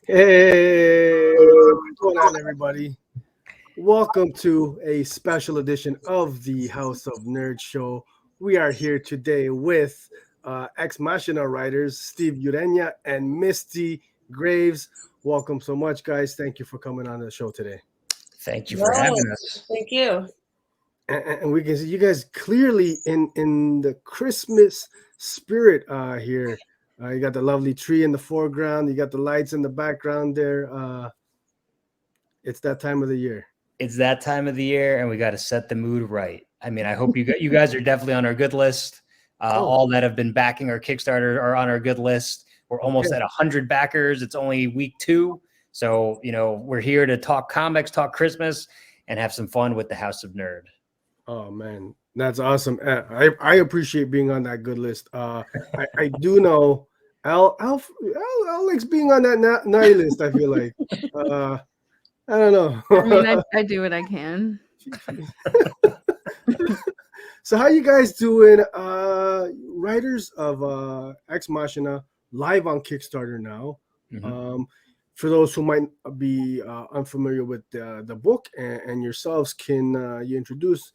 Hey, what's going on, everybody? Welcome to a special edition of the House of Nerds show. We are here today with X-Machina writers Steve Urena and Misty Graves. Welcome so much, guys. Thank you for coming on the show today. Thank you for No, having us. thank you. And we can see you guys clearly in the Christmas spirit here. You got the lovely tree in the foreground. You got the lights in the background there. It's that time of the year. It's that time of the year, and we got to set the mood right. I mean, I hope you guys are definitely on our good list. All that have been backing our Kickstarter are on our good list. We're almost at 100 backers. It's only week 2. So, we're here to talk comics, talk Christmas, and have some fun with the House of Nerd. Oh man, that's awesome. I appreciate being on that good list. I do know Al likes being on that naughty list. I feel like I don't know. I mean, I do what I can. So how you guys doing? Writers of X-Machina live on Kickstarter now. Mhm. For those who might be unfamiliar with the book and yourselves, can you introduce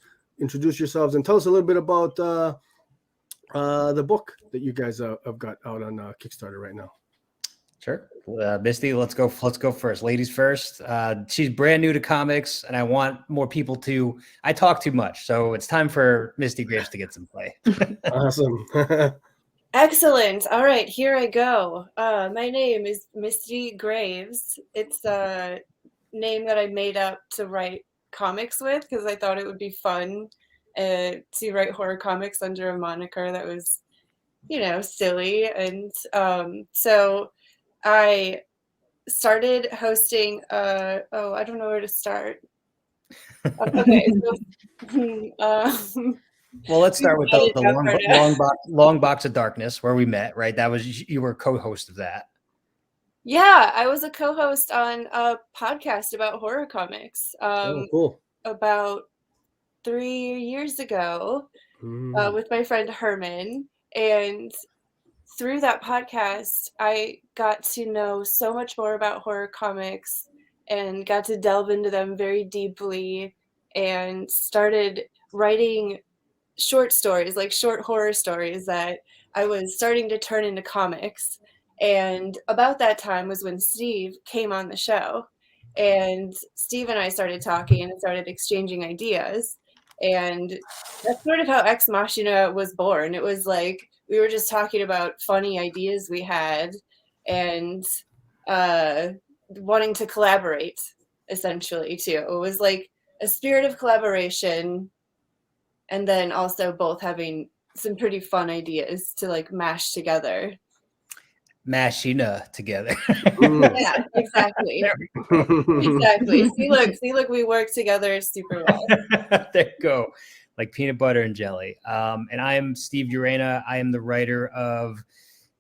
yourselves and tell us a little bit about the book that you guys have got out on Kickstarter right now? Sure. Misty, let's go first. Ladies first. She's brand new to comics, and I want more people to. I talk too much, so it's time for Misty Graves to get some play. Awesome. Excellent. All right, here I go. My name is Misty Graves. It's a name that I made up to write comics with because I thought it would be fun to write horror comics under a moniker that was, silly. And so I started hosting. I don't know where to start. Okay, so Well, let's start with the long box of darkness where we met. Right, that was you were co-host of that. Yeah, I was a co-host on a podcast about horror comics. Oh, cool. About 3 years ago, with my friend Herman, and through that podcast, I got to know so much more about horror comics and got to delve into them very deeply and started writing short stories, like short horror stories that I was starting to turn into comics. And about that time was when Steve came on the show. And Steve and I started talking and started exchanging ideas. And that's sort of how Ex Machina was born. It was like we were just talking about funny ideas we had and wanting to collaborate, essentially, too. It was like a spirit of collaboration, and then also both having some pretty fun ideas to like mash together. Machina together. Yeah, exactly. Exactly. See, look, we work together super well. There you go. Like peanut butter and jelly. And I am Steve Urena. I am the writer of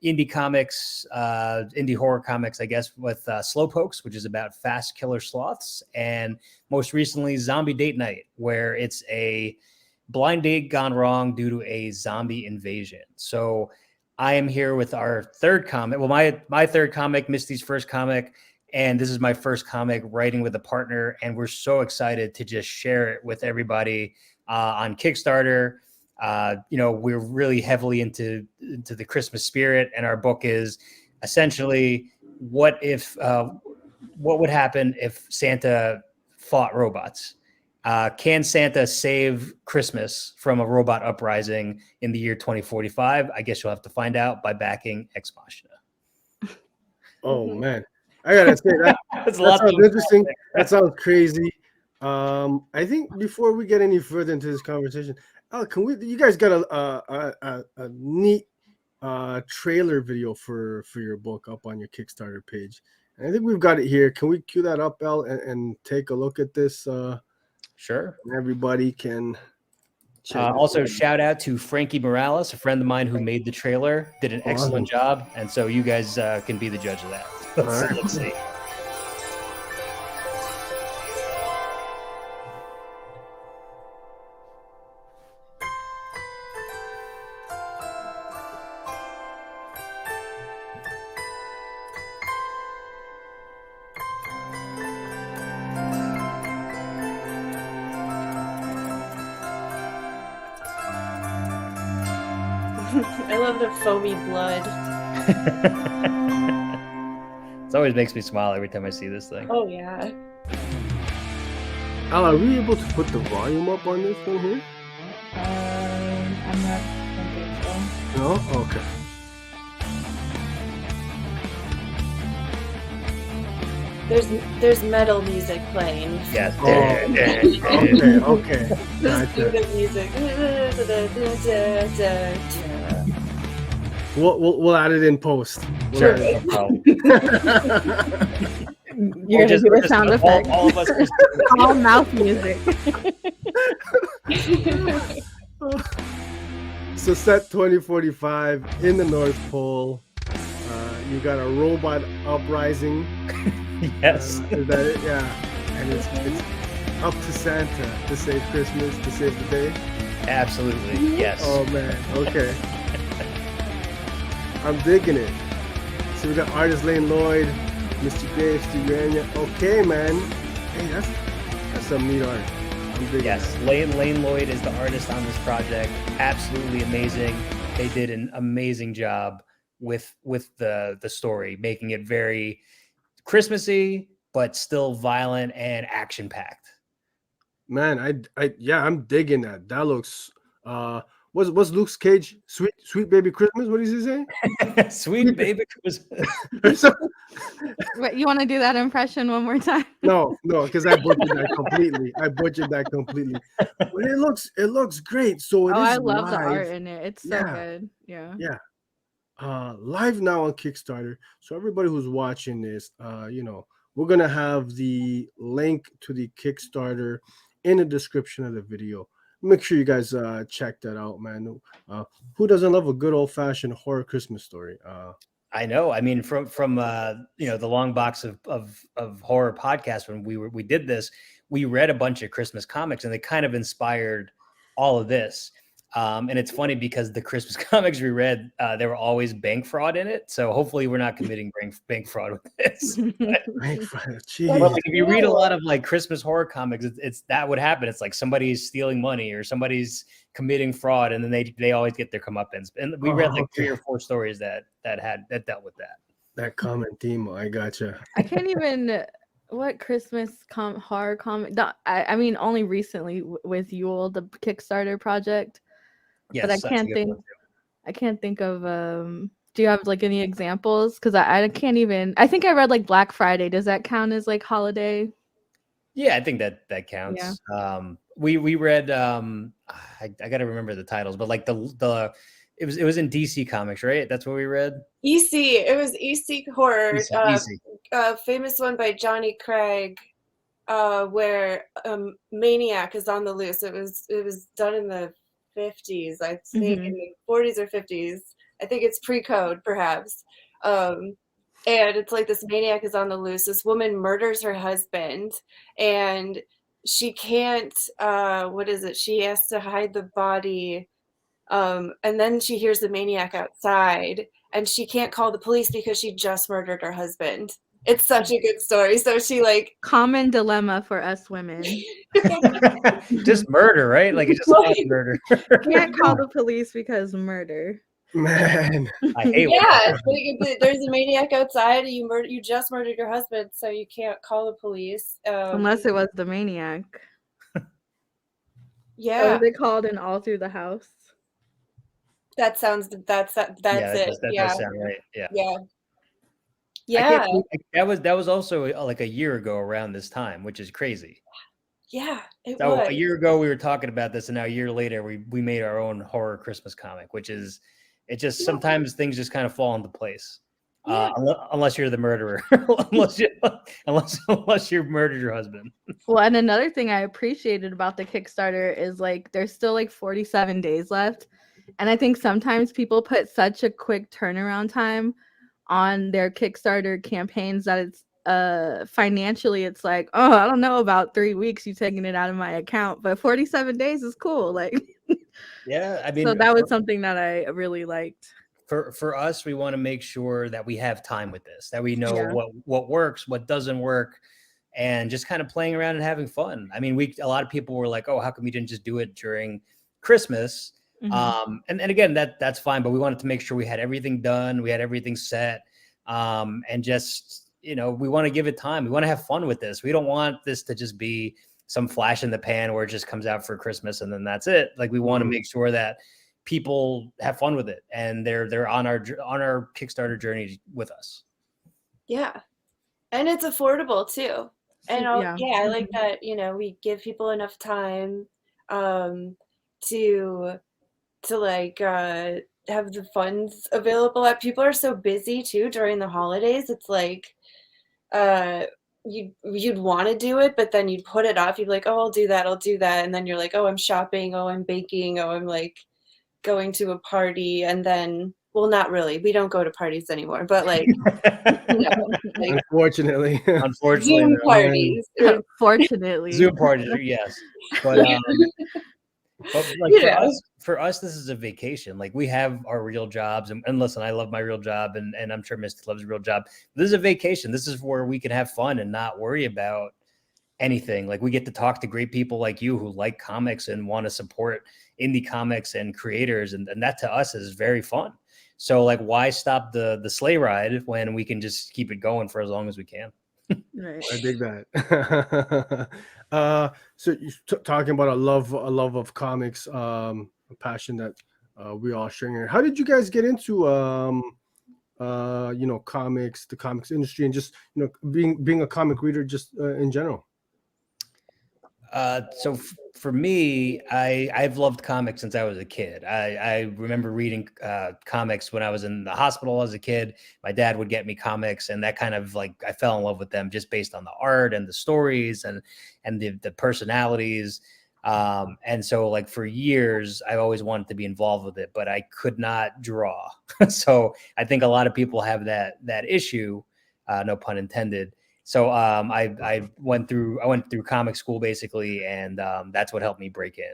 indie comics, indie horror comics, I guess, with Slowpokes, which is about fast killer sloths, and most recently Zombie Date Night, where it's a blind date gone wrong due to a zombie invasion. So I am here with our third comic. Well, my third comic, Misty's first comic, and this is my first comic writing with a partner, and we're so excited to just share it with everybody on Kickstarter. We're really heavily into the Christmas spirit, and our book is essentially what would happen if Santa fought robots? Can Santa save Christmas from a robot uprising in the year 2045? I guess you'll have to find out by backing X-Machina. Oh man, I gotta say that sounds interesting. That sounds crazy. I think before we get any further into this conversation, you guys got a neat trailer video for your book up on your Kickstarter page. And I think we've got it here. Can we cue that up, Elle, and take a look at this? Sure. Everybody can check. Also, shout out to Frankie Morales, a friend of mine who made the trailer, did an excellent job, and so you guys can be the judge of that. Let's see. bit of foamy blood. It always makes me smile every time I see this thing. Oh yeah. Al, are we able to put the volume up on this one here? I'm not thinking so. No? Okay. There's metal music playing. Yes. Okay. This Gotcha. good music. We'll add it in post. Sure. We'll No problem. You're gonna do a sound effect. All of us. All mouth music. So set 2045 in the North Pole. You got a robot uprising. Yes. Is that it? Yeah. And it's up to Santa to save Christmas, to save the day. Absolutely. Yes. Oh man. Okay. I'm digging it. So we got artist Lane Lloyd, Misty Graves, Steve Urena. Okay, man. Hey, that's some neat art. I'm digging Yes, it. Lane Lloyd is the artist on this project. Absolutely amazing. They did an amazing job with the story, making it very Christmassy, but still violent and action packed. Man, I'm digging that. That looks what's Luke's Cage? Sweet baby Christmas? What does he say? Sweet baby Christmas. Wait, you want to do that impression one more time? No, because I butchered that completely. But it looks great. So I love the art in it. It's so Yeah. good. Yeah. Yeah. Live now on Kickstarter. So everybody who's watching this, we're gonna have the link to the Kickstarter in the description of the video. Make sure you guys check that out, man. Who doesn't love a good old-fashioned horror Christmas story? I know. I mean, from the long box of horror podcast, when we did this, we read a bunch of Christmas comics, and they kind of inspired all of this. And it's funny because the Christmas comics we read, there were always bank fraud in it. So hopefully we're not committing bank fraud with this. Bank fraud, jeez. Well, like, if you read a lot of like Christmas horror comics, it's that would happen. It's like somebody's stealing money or somebody's committing fraud, and then they always get their comeuppance. And we read like 3 or 4 stories that dealt with that. That common theme. I gotcha. I can't even. What Christmas horror comic? I mean, only recently with Yule, the Kickstarter project. Yes, but I can't think of. Do you have like any examples? Because I can't even. I think I read like Black Friday. Does that count as like holiday? Yeah, I think that counts. Yeah. We read. I got to remember the titles, but like the it was in DC Comics, right? That's what we read. EC. It was EC horror. EC. Famous one by Johnny Craig, where Maniac is on the loose. It was done in the 50s, I think, in the 40s or 50s. I think it's pre-code, perhaps. And it's like this maniac is on the loose. This woman murders her husband, and she can't. She has to hide the body, and then she hears the maniac outside, and she can't call the police because she just murdered her husband. It's such a good story. So she like common dilemma for us women. Just murder, right? Like it's just murder. Can't call the police because murder. Man, I hate there's a maniac outside. You just murdered your husband, so you can't call the police unless it was the maniac. Yeah, was it called in All Through the House? That's it. That does sound right. Yeah. Yeah. That was also like a year ago around this time, which is crazy. Yeah, it so was. A year ago we were talking about this, and now a year later we made our own horror Christmas comic, which is sometimes things just kind of fall into place. Yeah. Unless you're the murderer, unless you murdered your husband. Well, and another thing I appreciated about the Kickstarter is like there's still like 47 days left, and I think sometimes people put such a quick turnaround time on their Kickstarter campaigns that it's financially it's like, oh, I don't know about 3 weeks you taking it out of my account, but 47 days is cool. Like, yeah, I mean, so that was something that I really liked. For us, we want to make sure that we have time with this, that we know what works, what doesn't work, and just kind of playing around and having fun. I mean, a lot of people were like, oh, how come you didn't just do it during Christmas? And again, that's fine, but we wanted to make sure we had everything done, we had everything set, and just, we want to give it time. We want to have fun with this. We don't want this to just be some flash in the pan where it just comes out for Christmas and then that's it. Like, we want to make sure that people have fun with it and they're on our Kickstarter journey with us. Yeah, and it's affordable too. And I like that. We give people enough time to like have the funds available. People are so busy too during the holidays. It's like you'd want to do it, but then you'd put it off. You'd be like, oh, I'll do that, and then you're like, oh, I'm shopping, oh, I'm baking, oh, I'm like going to a party, and then, well, not really, we don't go to parties anymore, but like, like unfortunately Zoom parties. Unfortunately, Zoom parties, yes, but like for us, this is a vacation. Like, we have our real jobs, and listen, I love my real job, and I'm sure Misty loves her real job. This is a vacation. This is where we can have fun and not worry about anything. Like, we get to talk to great people like you who like comics and want to support indie comics and creators, and that to us is very fun. So, like, why stop the sleigh ride when we can just keep it going for as long as we can? Right. I dig that. So you're talking about a love of comics, a passion that we all share. How did you guys get into comics, the comics industry, and just being a comic reader just in general? So for me, I've loved comics since I was a kid. I remember reading comics when I was in the hospital as a kid. My dad would get me comics, and that kind of, like, I fell in love with them just based on the art and the stories and the personalities. And so, like, for years, I always wanted to be involved with it, but I could not draw. So I think a lot of people have that issue, no pun intended. So I went through comic school basically, and that's what helped me break in.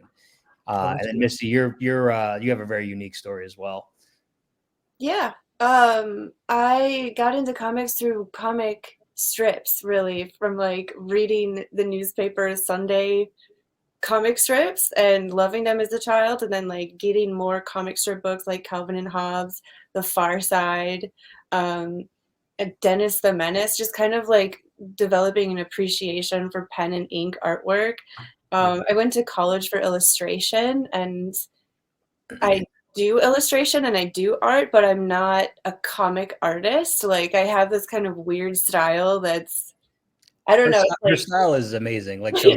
And then Misty, you have a very unique story as well. Yeah, I got into comics through comic strips, really, from like reading the newspaper Sunday comic strips and loving them as a child, and then like getting more comic strip books like Calvin and Hobbes, The Far Side, and Dennis the Menace, just kind of like developing an appreciation for pen and ink artwork. I went to college for illustration, and I do illustration and I do art, but I'm not a comic artist. Like, I have this kind of weird style that's, I don't know. Her style is amazing. Like, so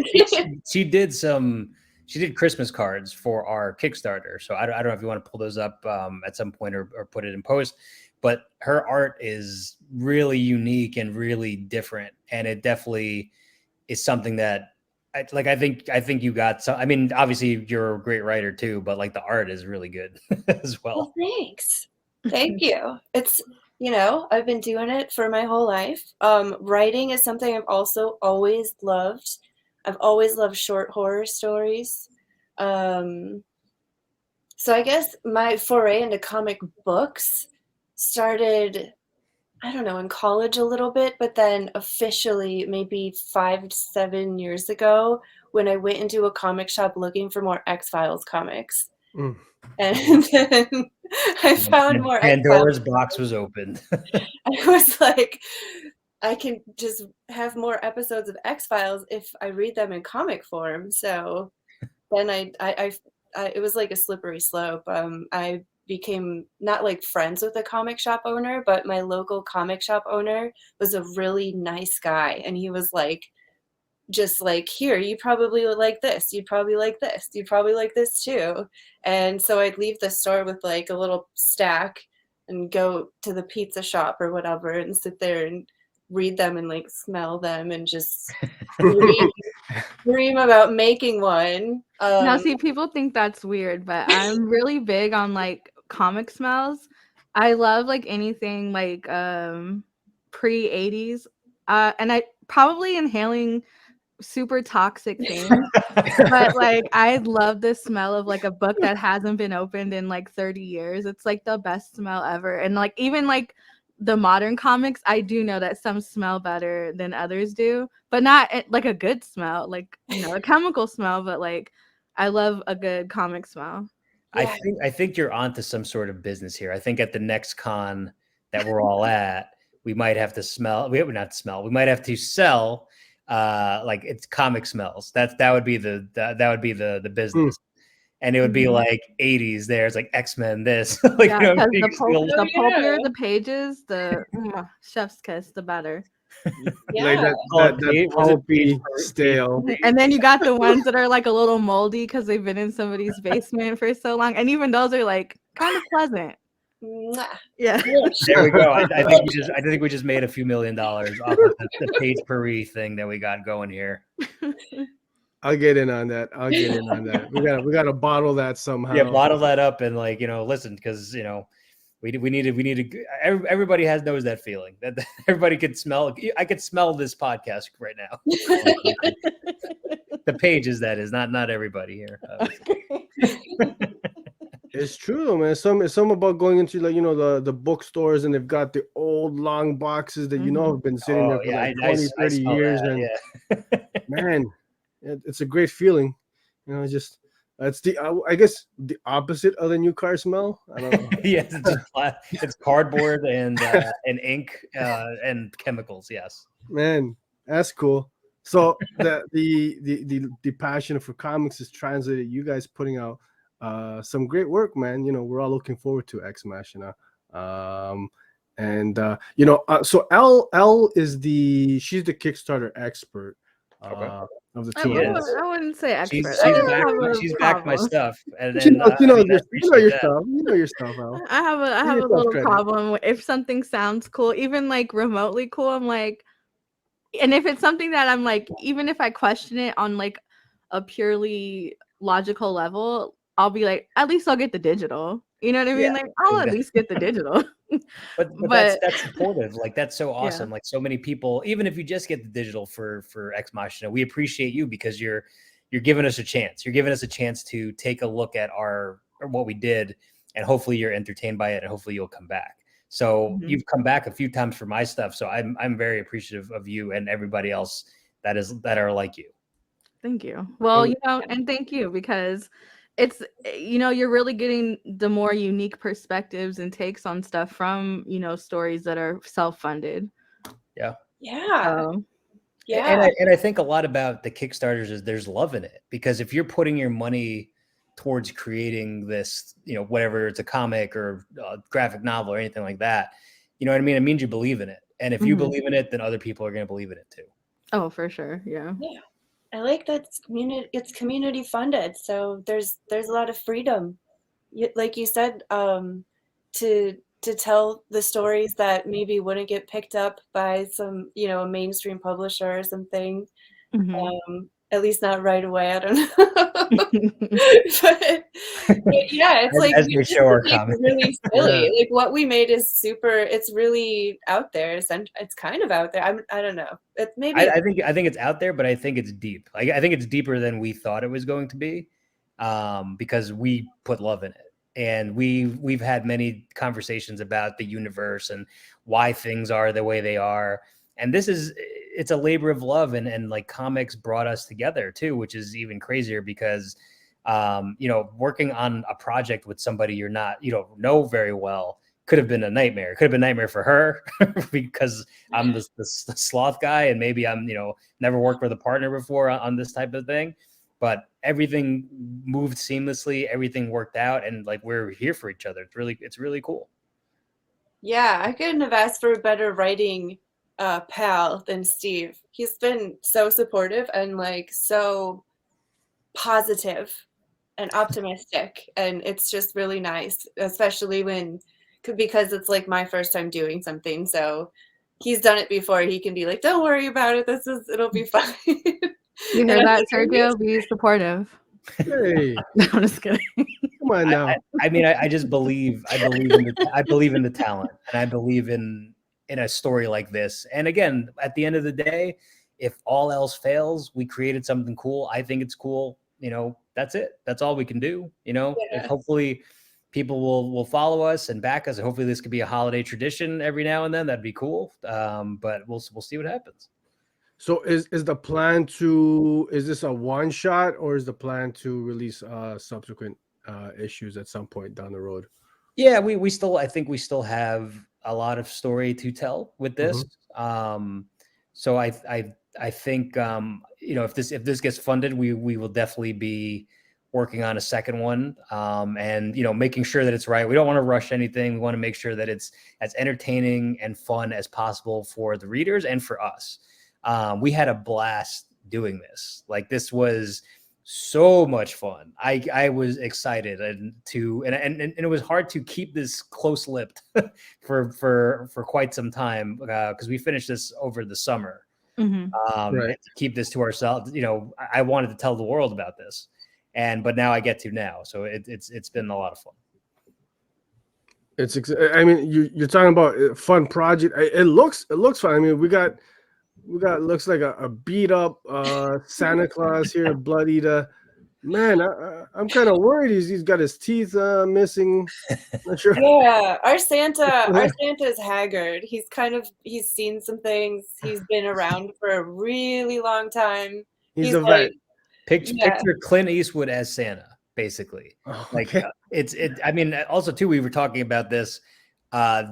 she did Christmas cards for our Kickstarter. So I don't know if you want to pull those up at some point or put it in post. But her art is really unique and really different, and it definitely is something that I think you got some. I mean, obviously you're a great writer too, but like the art is really good as well. Thanks. Thank you. It's, I've been doing it for my whole life. Writing is something I've also always loved. I've always loved short horror stories. So I guess my foray into comic books started, I don't know, in college a little bit, but then officially maybe 5 to 7 years ago when I went into a comic shop looking for more X-Files comics. And then I found more Pandora's box was opened. I was like, I can just have more episodes of X-Files if I read them in comic form. So then it was like a slippery slope. I became not like friends with the comic shop owner, but my local comic shop owner was a really nice guy. And he was like, just like, here, you probably would like this. You'd probably like this. You'd probably like this too. And so I'd leave the store with like a little stack and go to the pizza shop or whatever and sit there and read them and like smell them and just dream about making one. Now, see, people think that's weird, but I'm really big on like comic smells. I love like anything like pre-80s, and I probably inhaling super toxic things, but like I love the smell of like a book that hasn't been opened in like 30 years. It's like the best smell ever. And like even like the modern comics, I do know that some smell better than others do, but not like a good smell, like, a chemical smell, but like I love a good comic smell. Yeah. I think you're onto some sort of business here. I think at the next con that we're all at, we might have to we might have to sell like it's comic smells. That would be the business. And it would be like 80s there. It's like X-Men this. Like, yeah, you know what I because mean? the pulpier the pages, the chef's kiss, the better. Like Yeah. that pulpy stale. And then you got the ones that are like a little moldy because they've been in somebody's basement for so long. And even those are like kind of pleasant. Mwah. Yeah. There we go. I think we just made a few $1 million off of the page per read thing that we got going here. I'll get in on that. We gotta bottle that somehow. Yeah, bottle that up and like, you know, listen, because you know, we need to. Everybody knows that feeling that everybody could smell. I could smell this podcast right now. The pages, that is, not everybody here. It's true though, man. It's some about going into, like, you know, the bookstores, and they've got the old long boxes that, you know, have been sitting there for like 20, 30 years. That, and yeah. Man, it's a great feeling. You know, just that's I guess the opposite of the new car smell. I don't know. Yes, it's cardboard and ink and chemicals. Yes, Man, that's cool. So the passion for comics is translated. You guys putting out some great work, man. You know, we're all looking forward to X-Machina. You know, so Elle is she's the Kickstarter expert. Of the two of us. I wouldn't say expert. She's backed my stuff, and You know your stuff, Al. I have a little problem if something sounds cool, even like remotely cool. I'm like, and if it's something that I'm like, even if I question it on like a purely logical level, I'll be like, at least I'll get the digital. You know what I mean? Like, I'll at least get the digital. but that's supportive. Like, that's so awesome. Like, so many people, even if you just get the digital for X-Machina, we appreciate you because you're giving us a chance. You're giving us a chance to take a look at what we did, and hopefully you're entertained by it, and hopefully you'll come back. So you've come back a few times for my stuff. So I'm very appreciative of you and everybody else that are like you. Thank you. Well, you know, and thank you, because it's, you know, you're really getting the more unique perspectives and takes on stuff from, you know, stories that are self-funded. Yeah. And I think a lot about the Kickstarters is there's love in it, because if you're putting your money towards creating this, you know, whatever, it's a comic or a graphic novel or anything like that, you know what I mean? It means you believe in it. And if you believe in it, then other people are going to believe in it too. Oh, for sure. Yeah. I like that it's community funded, so there's a lot of freedom, like you said, to tell the stories that maybe wouldn't get picked up by some, you know, a mainstream publisher or something. At least not right away. I don't know. but yeah, it's like as we show our comics. Really silly. Like, what we made is super. It's really out there. It's kind of out there. I don't know. It's maybe. I think it's out there, but I think it's deep. Like, I think it's deeper than we thought it was going to be, because we put love in it, and we've had many conversations about the universe and why things are the way they are. And it's a labor of love, and like comics brought us together too, which is even crazier because, you know, working on a project with somebody you don't know very well could have been a nightmare. It could have been a nightmare for her because I'm the sloth guy, and maybe I'm, you know, never worked with a partner before on this type of thing, but everything moved seamlessly. Everything worked out, and like, we're here for each other. It's really cool. Yeah, I couldn't have asked for a better writing pal than Steve. He's been so supportive and like so positive and optimistic, and it's just really nice, especially because it's like my first time doing something, so he's done it before. He can be like, don't worry about it, it'll be fine. You hear that, Sergio? Be supportive. Hey, no, I'm just kidding. Come on now. I mean, I just believe in the talent, and I believe in a story like this. And again, at the end of the day, if all else fails, we created something cool. I think it's cool. You know, that's it. That's all we can do. You know, if hopefully people will follow us and back us. And hopefully this could be a holiday tradition every now and then. That'd be cool. But we'll see what happens. So is the plan is this a one shot, or is the plan to release subsequent issues at some point down the road. Yeah, I think we still have a lot of story to tell with this. So I think if this gets funded, we will definitely be working on a second one, and making sure that it's right. We don't want to rush anything. We want to make sure that it's as entertaining and fun as possible for the readers and for us. We had a blast doing this. Like, this was so much fun. I was excited and it was hard to keep this close-lipped for quite some time, because we finished this over the summer. Right. To keep this to ourselves, I wanted to tell the world about this, but now I get to now. So it's been a lot of fun. I mean, you're talking about a fun project. It looks fun. I mean, we got looks like a beat up Santa Claus here, Blood Eater. Man, I'm kind of worried. He's got his teeth missing. Not sure. Yeah, our Santa is haggard. He's seen some things. He's been around for a really long time. He's a vet. Picture Clint Eastwood as Santa, basically. Oh, okay. I mean, also too, we were talking about this.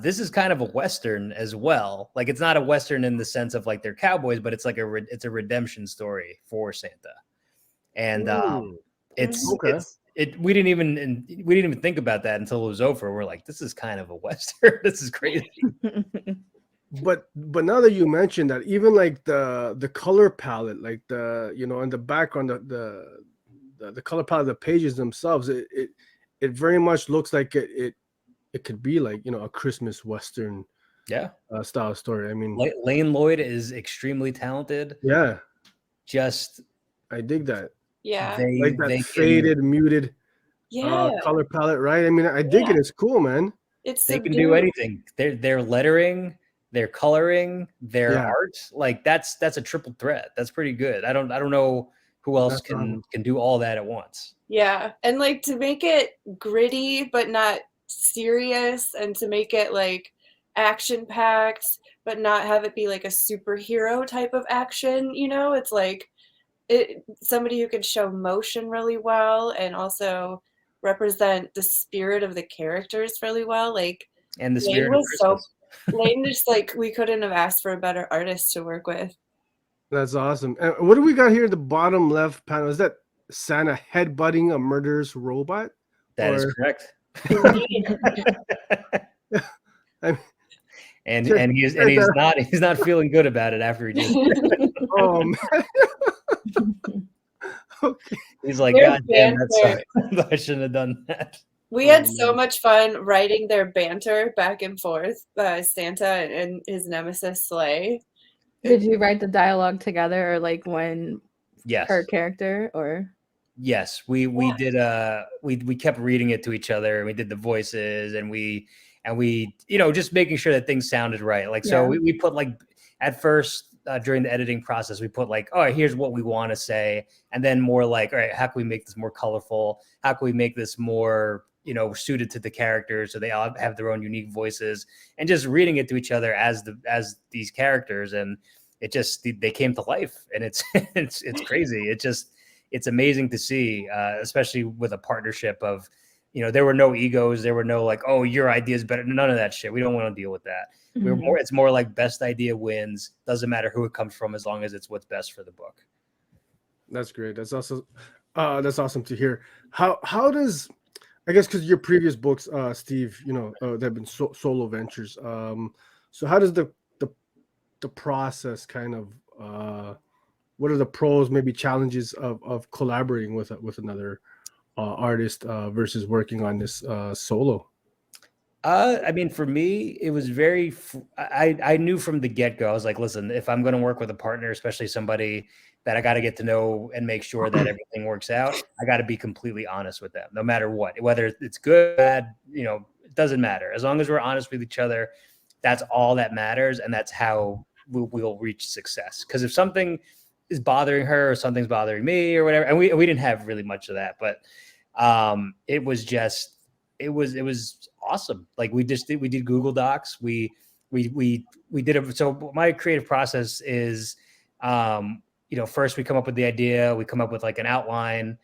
This is kind of a Western as well. Like, it's not a Western in the sense of like they're cowboys, but it's like it's a redemption story for Santa. And we didn't even think about that until it was over. We're like, this is kind of a Western. This is crazy. But now that you mentioned that, even like the color palette, like in the background, the color palette of the pages themselves, it very much looks like it could be like a Christmas Western style story. I mean, Lane Lloyd is extremely talented. Yeah, I dig that. Yeah, like that faded, muted color palette, right? I mean, I dig it. It's cool, man. They can do anything. Their lettering, their coloring, their art, like that's a triple threat. That's pretty good. I don't know who else can do all that at once. Yeah, and like to make it gritty but not serious, and to make it like action packed but not have it be like a superhero type of action. It's like somebody who can show motion really well and also represent the spirit of the characters really well. Like, and the spirit was so Lane, just like, we couldn't have asked for a better artist to work with. That's awesome. And what do we got here at the bottom left panel? Is that Santa headbutting a murderous robot? That is correct. And he's not feeling good about it after he did it. Oh man. Okay. He's like, God damn, that sucks. I shouldn't have done that. We had so much fun writing their banter back and forth, Santa and his nemesis Slay. Did you write the dialogue together, or like when her character, or? Yes, we did. We kept reading it to each other, and we did the voices, and we just making sure that things sounded right. Like, so we put like at first during the editing process, we put like, all right, here's what we want to say, and then more like, all right, how can we make this more colorful? How can we make this more suited to the characters, so they all have their own unique voices, and just reading it to each other as these characters, and they came to life, and it's crazy. It's amazing to see, especially with a partnership of, there were no egos, there were no like, oh, your idea is better, none of that shit. We don't want to deal with that. Mm-hmm. It's more like best idea wins. Doesn't matter who it comes from, as long as it's what's best for the book. That's great. That's also that's awesome to hear. How does, I guess, because your previous books, Steve, they've been solo ventures. So how does the process kind of, what are the pros, maybe challenges of collaborating with another artist versus working on this solo? I mean, for me, it was very. I knew from the get-go. I was like, listen, if I'm going to work with a partner, especially somebody that I got to get to know and make sure that everything works out, I got to be completely honest with them, no matter what. Whether it's good, bad, it doesn't matter. As long as we're honest with each other, that's all that matters, and that's how we'll reach success. Because if something is bothering her, or something's bothering me, or whatever, and we didn't have really much of that, but it was awesome. Like, we did Google Docs. We did it. So my creative process is, first we come up with the idea, we come up with like an outline,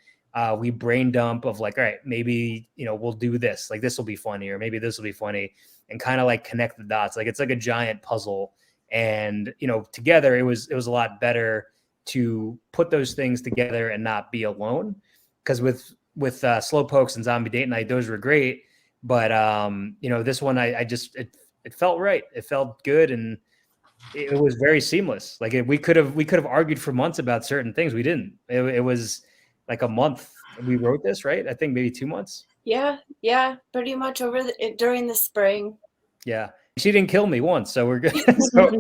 We brain dump of like, all right, maybe, we'll do this, like this will be funny, or maybe this will be funny, and kind of like connect the dots. Like it's like a giant puzzle. And, together it was a lot better to put those things together and not be alone. Because with Slowpokes and Zombie Date Night, those were great. But, this one, I just, it felt right. It felt good. And it was very seamless. Like we could have argued for months about certain things. We didn't. It was like a month we wrote this, right? I think maybe 2 months. Yeah, pretty much during the spring. Yeah, she didn't kill me once, so we're good. So, what I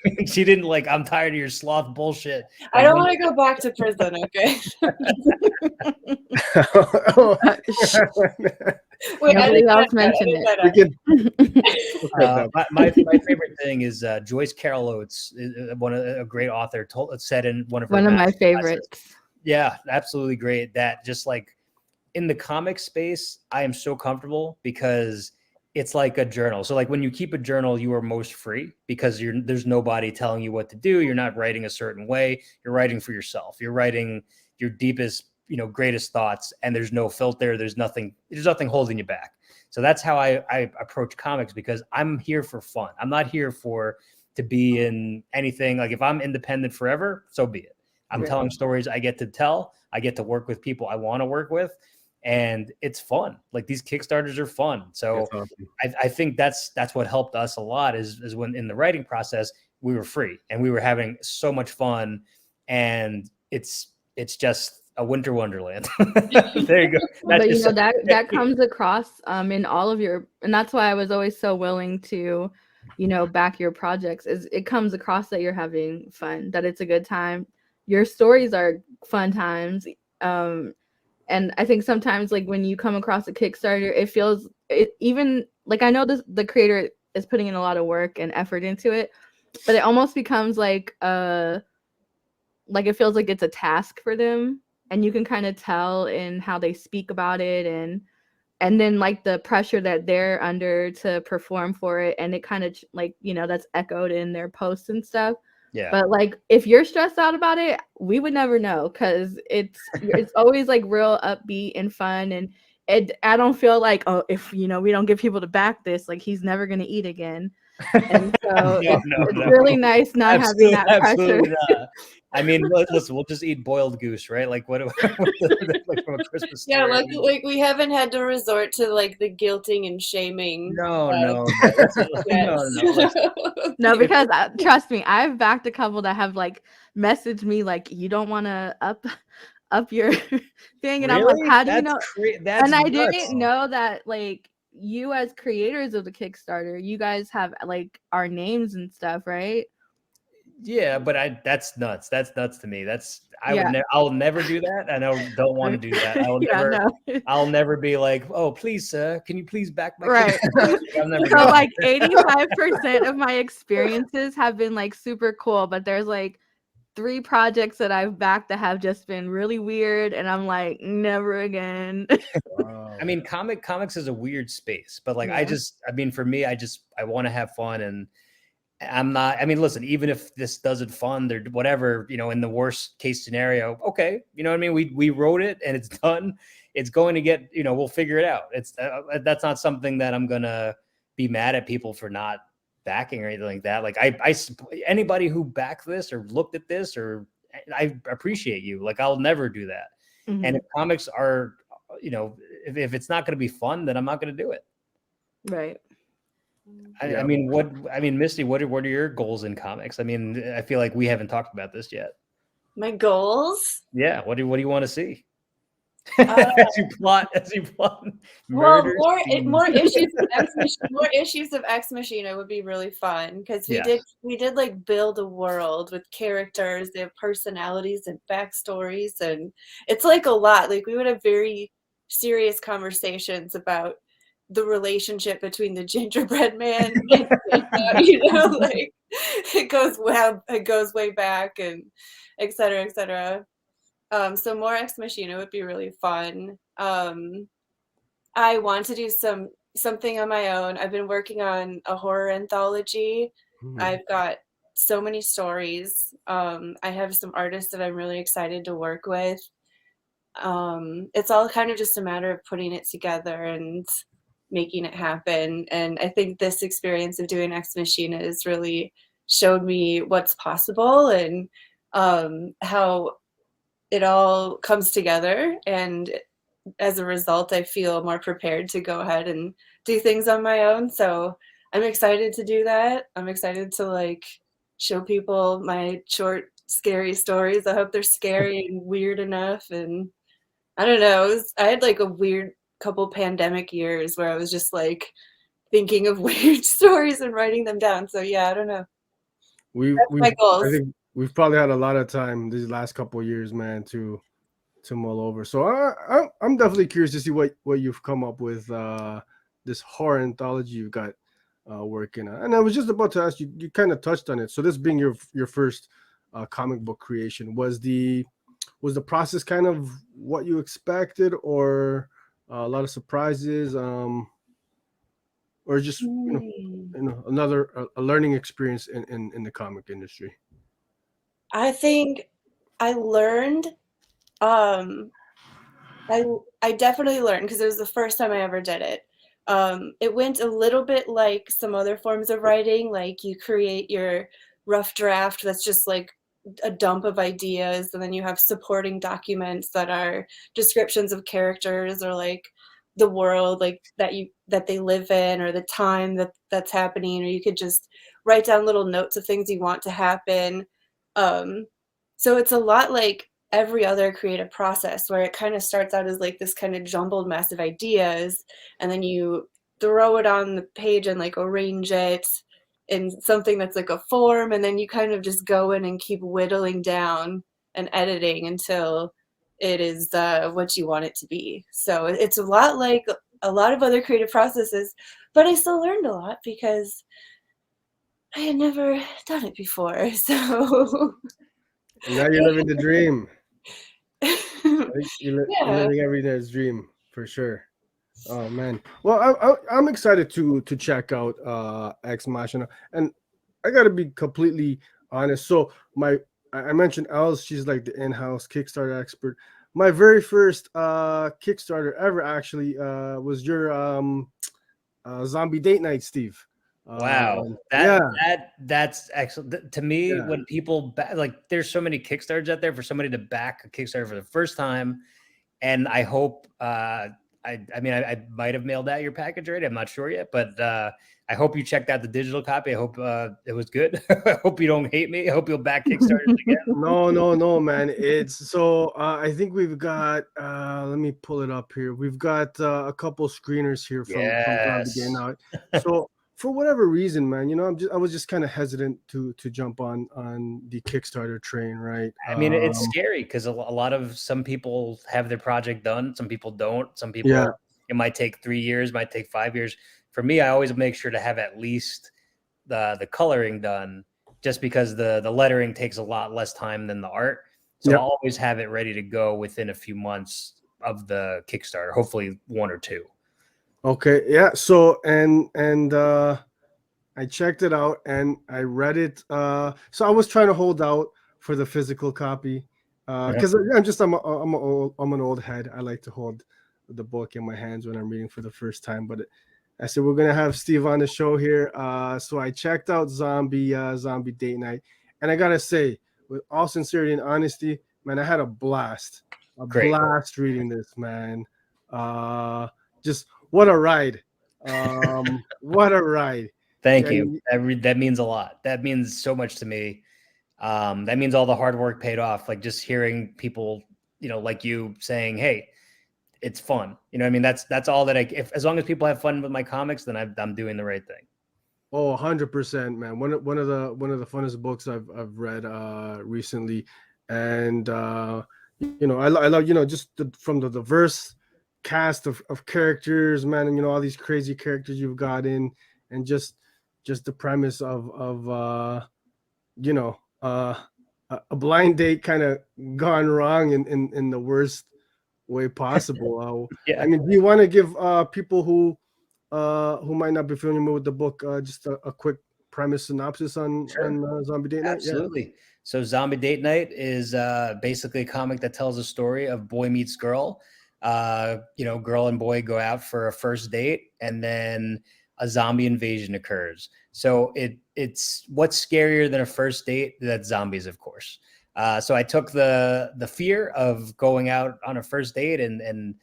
mean? She didn't like, I'm tired of your sloth bullshit. Like, I don't want to go back to prison, okay? Wait, nobody else mentioned it. My favorite thing is Joyce Carol Oates, a great author, said in one of my favorites. Classes. Yeah, absolutely great. That just like in the comic space, I am so comfortable because it's like a journal. So like when you keep a journal, you are most free because there's nobody telling you what to do. You're not writing a certain way. You're writing for yourself. You're writing your deepest, greatest thoughts, and there's no filter. There's nothing holding you back. So that's how I approach comics, because I'm here for fun. I'm not here to be in anything. Like if I'm independent forever, so be it. I'm telling stories I get to tell. I get to work with people I want to work with, and it's fun. Like these Kickstarters are fun. So awesome. I think that's what helped us a lot is when in the writing process we were free and we were having so much fun, and it's just a winter wonderland. There you go. But that comes across in all of your, and that's why I was always so willing to, back your projects. Is it comes across that you're having fun, that it's a good time. Your stories are fun times. And I think sometimes like when you come across a Kickstarter, it feels even like, I know the creator is putting in a lot of work and effort into it, but it almost becomes like it feels like it's a task for them, and you can kind of tell in how they speak about it, and then like the pressure that they're under to perform for it, and it kind of like that's echoed in their posts and stuff. Yeah. But like if you're stressed out about it, we would never know, because it's always like real upbeat and fun, and I don't feel like, oh, if we don't get people to back this, like he's never gonna eat again. And so it's really nice not having that pressure. I mean, listen, we'll just eat boiled goose, right? Like what like from a Christmas story. Yeah, like we haven't had to resort to like the guilting and shaming. No, because trust me, I've backed a couple that have like messaged me like, you don't want to up your thing, and really? I'm like, how do you know? And I didn't know that like you as creators of the Kickstarter, you guys have like our names and stuff, right? Yeah, but that's nuts. That's nuts to me. I'll never do that. I don't want to do that. I'll never be like, oh, please, sir, can you please back my I'll never so like 85% of my experiences have been like super cool, but there's like 3 projects that I've backed that have just been really weird, and I'm like, never again. I mean, comics is a weird space, but like for me, I want to have fun, and I'm not, listen, even if this doesn't fund or whatever, in the worst case scenario, okay. You know what I mean? We wrote it and it's done. It's going to get, we'll figure it out. It's that's not something that I'm going to be mad at people for not backing or anything like that. Like anybody who backed this or looked at this, or I appreciate you. Like I'll never do that. Mm-hmm. And if comics are, if it's not going to be fun, then I'm not going to do it. Right. Misty, what are your goals in comics? I feel like we haven't talked about this yet. My goals? Yeah. What do you want to see? As you plot. Well, more issues of X-Machina would be really fun, because we did like build a world with characters. They have personalities and backstories, and it's like a lot. Like we would have very serious conversations about the relationship between the gingerbread man and like it goes way back, and et cetera. So more X-Machina would be really fun. I want to do something on my own. I've been working on a horror anthology. I've got so many stories. I have some artists that I'm really excited to work with. It's all kind of just a matter of putting it together and making it happen. And I think this experience of doing X-Machina has really showed me what's possible and how it all comes together. And as a result, I feel more prepared to go ahead and do things on my own. So I'm excited to do that. I'm excited to like show people my short, scary stories. I hope they're scary and weird enough. And I don't know. I had like a weird couple pandemic years where I was just like thinking of weird stories and writing them down. So yeah, I don't know. That's my goals. I think we've probably had a lot of time these last couple of years, man, to mull over. So I'm definitely curious to see what you've come up with, this horror anthology you've got working on. And I was just about to ask you, you kind of touched on it. So this being your first comic book creation, was the process kind of what you expected, or a lot of surprises, or just another a learning experience in the comic industry? I think I learned. I definitely learned because it was the first time I ever did it. It went a little bit like some other forms of writing, like you create your rough draft that's just like a dump of ideas, and then you have supporting documents that are descriptions of characters or like the world like that they live in, or the time that's happening, or you could just write down little notes of things you want to happen. So it's a lot like every other creative process, where it kind of starts out as like this kind of jumbled mess of ideas, and then you throw it on the page and like arrange it in something that's like a form, and then you kind of just go in and keep whittling down and editing until it is what you want it to be. So it's a lot like a lot of other creative processes, but I still learned a lot because I had never done it before. So And now you're living the dream. You're living every day's dream for sure. Oh man, well I'm excited to check out X-Machina, and I gotta be completely honest. So I mentioned Elle, she's like the in-house Kickstarter expert. My very first Kickstarter ever actually was your zombie date night, Steve. Wow, that's excellent to me. Yeah. When people like, there's so many Kickstarters out there for somebody to back a Kickstarter for the first time, and I hope I mean I might have mailed out your package already. I'm not sure yet, but I hope you checked out the digital copy. I hope it was good. I hope you don't hate me. I hope you'll back Kickstarters again. No, man. It's so I think we've got. Let me pull it up here. We've got a couple screeners here from Zombie Day Night. So. For whatever reason, man, you know, I was just kind of hesitant to jump on the Kickstarter train, right? I mean, it's scary because some people have their project done, some people don't. Some people, it might take 3 years, might take 5 years. For me, I always make sure to have at least the coloring done, just because the lettering takes a lot less time than the art. So I'll always have it ready to go within a few months of the Kickstarter, hopefully 1 or 2. Okay, yeah. So and I checked it out and I read it. So I was trying to hold out for the physical copy because I'm an old head. I like to hold the book in my hands when I'm reading for the first time. But I said we're gonna have Steve on the show here. So I checked out Zombie Date Night, and I gotta say, with all sincerity and honesty, man, I had a blast. Blast reading this, man. Just what a ride. What a ride. Thank you. That means a lot. That means so much to me. That means all the hard work paid off. Like just hearing people, you know, like you saying, "Hey, it's fun." You know what I mean? That's all that as long as people have fun with my comics, then I'm doing the right thing. Oh, 100%, man. One of the funnest books I've read recently. And you know, I love, you know, just from the diverse cast of characters, man, and you know, all these crazy characters you've got in, and just the premise of you know, a blind date kind of gone wrong in the worst way possible. I mean, do you want to give people who might not be familiar with the book just a quick premise synopsis on Zombie Date Night? Absolutely. Yeah. So Zombie Date Night is basically a comic that tells a story of boy meets girl. Girl and boy go out for a first date, and then a zombie invasion occurs. So it's what's scarier than a first date? That's zombies, of course. So I took the fear of going out on a first date and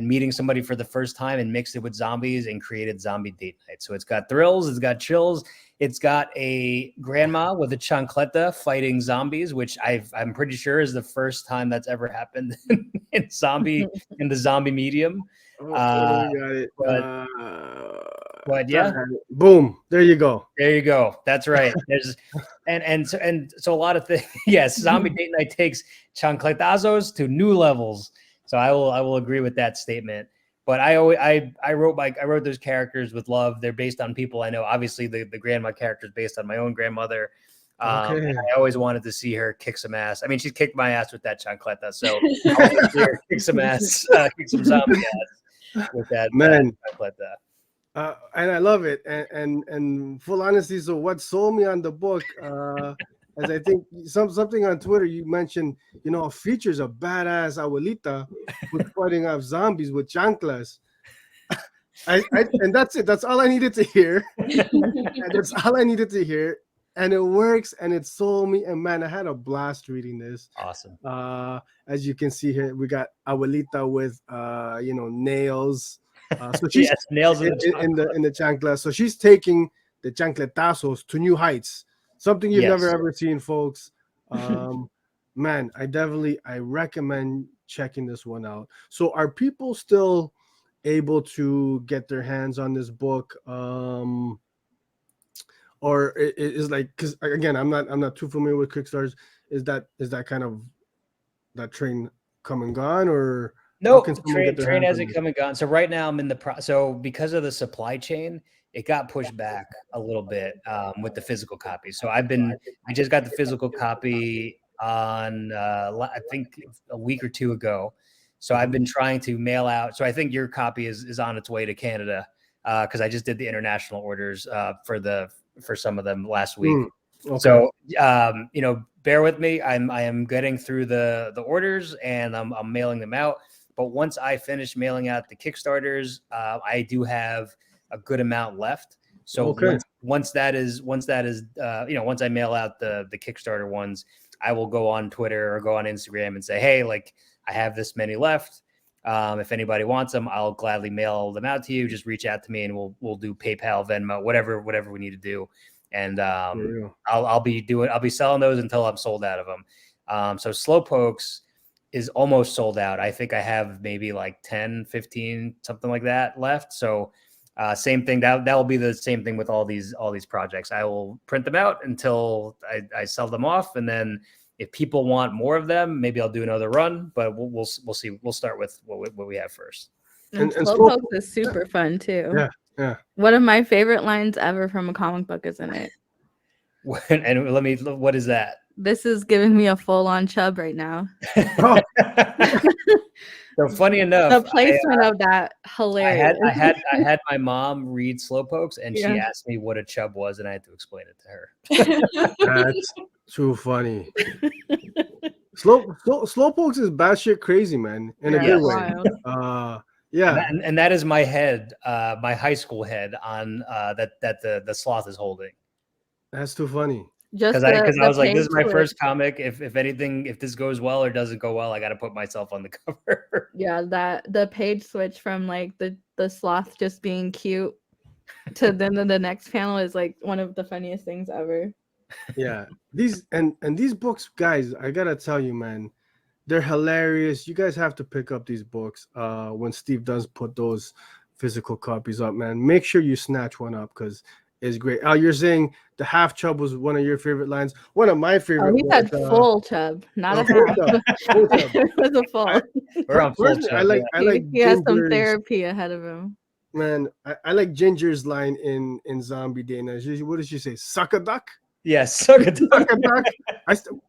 meeting somebody for the first time and mixed it with zombies and created Zombie Date Night. So it's got thrills, it's got chills, it's got a grandma with a chancleta fighting zombies, which I'm pretty sure is the first time that's ever happened in the zombie medium. Got it. But yeah, boom, there you go. There you go. That's right. There's and so a lot of things. Yes, Zombie Date Night takes chancletazos to new levels. So I will agree with that statement. But I wrote those characters with love. They're based on people I know. Obviously, the grandma character is based on my own grandmother. And I always wanted to see her kick some ass. I mean, she kicked my ass with that chancleta. So I want to see her kick some ass, kick some zombie ass with that chancleta. And I love it. And full honesty, so what sold me on the book, as I think something on Twitter you mentioned, features a badass abuelita with fighting off zombies with chanclas. And that's it. That's all I needed to hear. And that's all I needed to hear. And it works, and it sold me. And man, I had a blast reading this. Awesome. As you can see here, we got abuelita with nails. So she's nails in the chancla. So she's taking the chancletazos to new heights. Something you've never ever seen, folks. Man, I recommend checking this one out. So are people still able to get their hands on this book? Or is like, because again, I'm not too familiar with Kickstarters. Is that kind of that train come and gone, or no? Train hasn't come and gone. So right now I'm in so because of the supply chain, it got pushed back a little bit with the physical copy. So I just got the physical copy on I think a week or two ago. So I've been trying to mail out. So I think your copy is on its way to Canada because I just did the international orders for some of them last week. Okay. So bear with me. I am getting through the orders and I'm mailing them out. But once I finish mailing out the Kickstarters, I do have a good amount left. So once that is once I mail out the Kickstarter ones, I will go on Twitter or go on Instagram and say, hey, like I have this many left. If anybody wants them, I'll gladly mail them out to you. Just reach out to me and we'll do PayPal, Venmo, whatever we need to do. And I'll be selling those until I'm sold out of them. So Slowpokes is almost sold out. I think I have maybe like 10, 15, something like that left. So same thing. That will be the same thing with all these projects. I will print them out until I sell them off, and then if people want more of them, maybe I'll do another run. But we'll see. We'll start with what we have first. And Slowpokes is super fun too. Yeah. One of my favorite lines ever from a comic book is in it. And what is that? This is giving me a full-on chub right now. So funny enough, the placement of that hilarious. I had my mom read Slowpokes, and she asked me what a chub was, and I had to explain it to her. That's too funny. Slowpokes is batshit crazy, man, in a good way. And that is my head, my high school head on that the sloth is holding. That's too funny. Because I was like, this is my first comic. If this goes well or doesn't go well, I got to put myself on the cover. Yeah, the page switch from like the sloth just being cute to then the next panel is like one of the funniest things ever. Yeah, these books, guys, I gotta tell you, man, they're hilarious. You guys have to pick up these books when Steve does put those physical copies up, man. Make sure you snatch one up because it's great. You're saying the half chub was one of your favorite lines. One of my favorite. We had full chub, not a half. Full chub. It was a full. We're on full chub. I like. He has some therapy ahead of him. Man, I like Ginger's line in Zombie Day Night. What did she say? Suck a duck. Yes, suck a duck.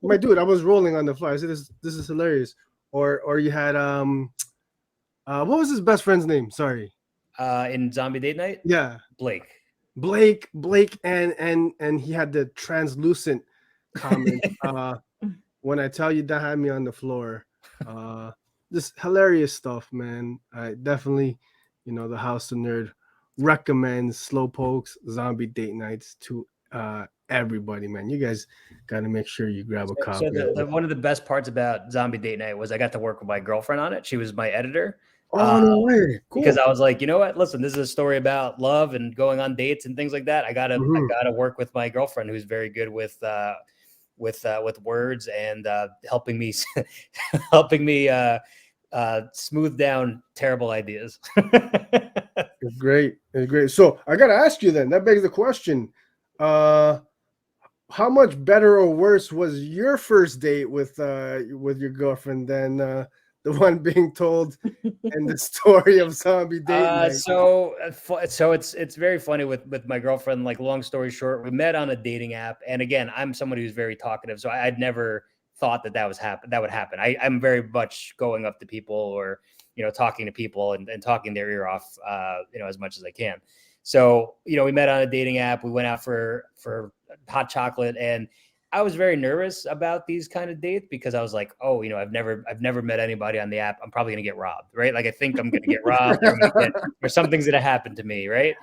My dude, I was rolling on the fly. I said, this is hilarious. Or you had what was his best friend's name? Sorry. In Zombie Date Night? Yeah. Blake. Blake, and he had the translucent comment. When I tell you that had me on the floor. Just hilarious stuff, man. I definitely, the House of Nerd recommends Slowpokes Zombie Date Nights to everybody, man. You guys got to make sure you grab a copy. So one of the best parts about Zombie Date Night was I got to work with my girlfriend on it. She was my editor. Oh, no way. Cool. Because I was like, you know what? Listen, this is a story about love and going on dates and things like that. I gotta work with my girlfriend, who's very good with words and helping me smooth down terrible ideas. It's great. So I gotta ask you then. That begs the question: how much better or worse was your first date with your girlfriend than the one being told in the story of Zombie Date Night? So it's very funny with my girlfriend. Like, long story short, we met on a dating app, and again, I'm somebody who's very talkative, so I'd never thought that would happen. I'm very much going up to people or talking to people and talking their ear off as much as I can. So we met on a dating app. We went out for hot chocolate, and I was very nervous about these kind of dates because I was like, oh, I've never met anybody on the app. I'm probably gonna get robbed, right? Like, I think I'm gonna get robbed, or something's gonna happen to me, right?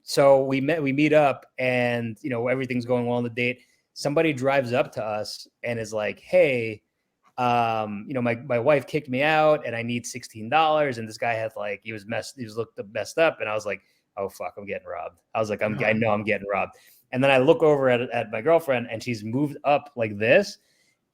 So we meet up, and everything's going well on the date. Somebody drives up to us and is like, hey, my wife kicked me out and I need $16. And this guy had he looked messed up. And I was like, oh fuck, I'm getting robbed. I was like, I know I'm getting robbed. And then I look over at my girlfriend, and she's moved up like this.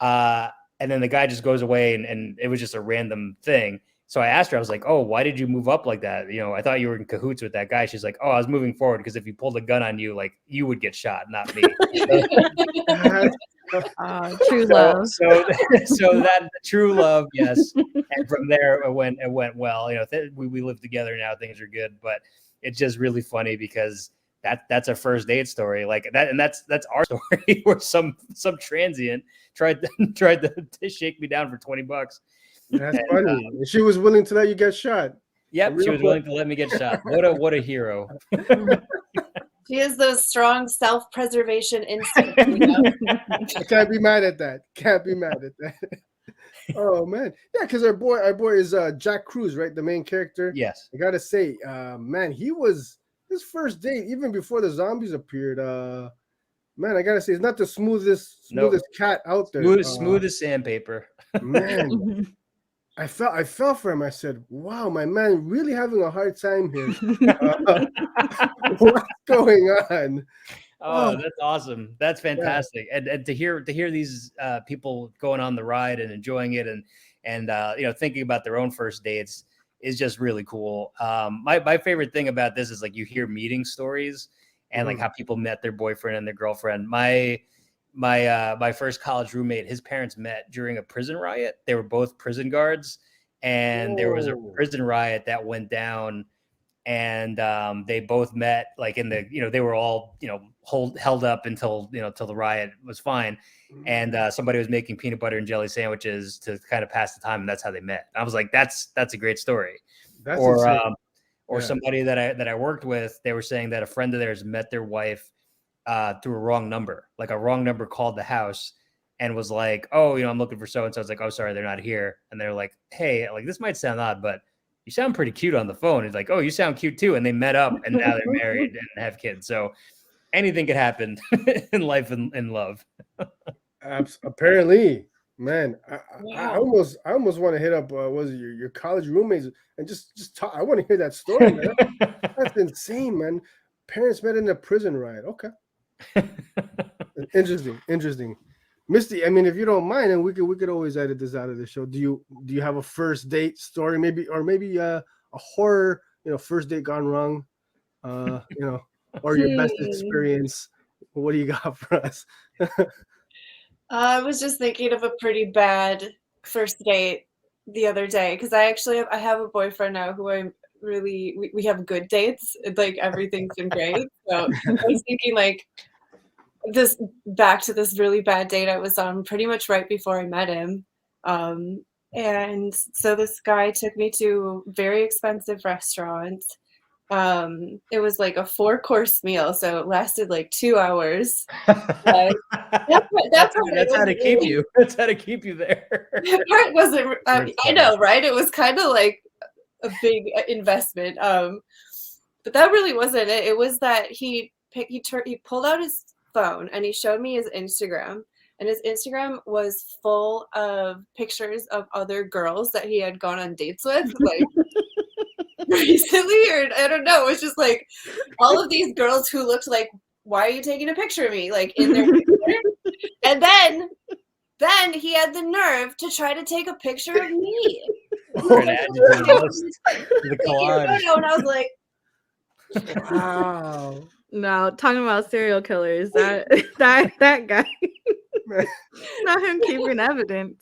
And then the guy just goes away, and it was just a random thing. So I asked her, I was like, oh, why did you move up like that? I thought you were in cahoots with that guy. She's like, oh, I was moving forward because if you pulled a gun on you, you would get shot, not me. True love. So that true love, yes. And from there, it went well. We live together now. Things are good, but it's just really funny because that's a first date story like that, and that's our story where some transient tried to shake me down for $20. That's funny. She was willing to let you get shot. Yep, she was willing to let me get shot. What a hero. She has those strong self-preservation instincts. I can't be mad at that. Oh man, yeah, because our boy is Jack Cruz, right? The main character. Yes. I gotta say, man, he was his first date even before the zombies appeared. Man, I gotta say, it's not the smoothest cat out there. Smooth as sandpaper. Man. I felt for him. I said, wow, my man really having a hard time here. What's going on? Oh, that's awesome. That's fantastic. Yeah. And to hear these people going on the ride and enjoying it and thinking about their own first dates is just really cool. My favorite thing about this is you hear meeting stories and how people met their boyfriend and their girlfriend. My first college roommate, his parents met during a prison riot. They were both prison guards, and there was a prison riot that went down, and they both met in the they were all held up until till the riot was fine, and somebody was making peanut butter and jelly sandwiches to kind of pass the time, and that's how they met. I was like, that's a great story. Or somebody that I worked with, they were saying that a friend of theirs met their wife through a wrong number. A wrong number called the house and was like, oh, I'm looking for so and so. I was like, oh, sorry, they're not here. And they're like, hey, this might sound odd, but you sound pretty cute on the phone. It's like, oh, you sound cute too. And they met up, and now they're married and have kids. So anything could happen in life and in love. Apparently, man, I almost want to hit up was it your college roommates and just talk. I want to hear that story, man. That's insane, man. Parents met in a prison riot. Okay. Interesting. Misty, I mean, if you don't mind, and we could always edit this out of the show. Do you have a first date story, maybe a horror, first date gone wrong, or your best experience? What do you got for us? I was just thinking of a pretty bad first date the other day because I have a boyfriend now who I'm really we have good dates. Everything's been great. So I was thinking back to this really bad date I was on pretty much right before I met him. And so this guy took me to a very expensive restaurant, It was like a 4-course meal, so it lasted like 2 hours. That's how to keep you. That's how to keep you there. That part wasn't. I know, right? It was kind of like a big investment. But that really wasn't it. It was that he pulled out his phone and he showed me his Instagram, and his Instagram was full of pictures of other girls that he had gone on dates with, like recently, or I don't know. It was just like all of these girls who looked like, why are you taking a picture of me? Like in their picture. And then he had the nerve to try to take a picture of me. And I was like, wow. No, talking about serial killers, that guy, not him keeping evidence.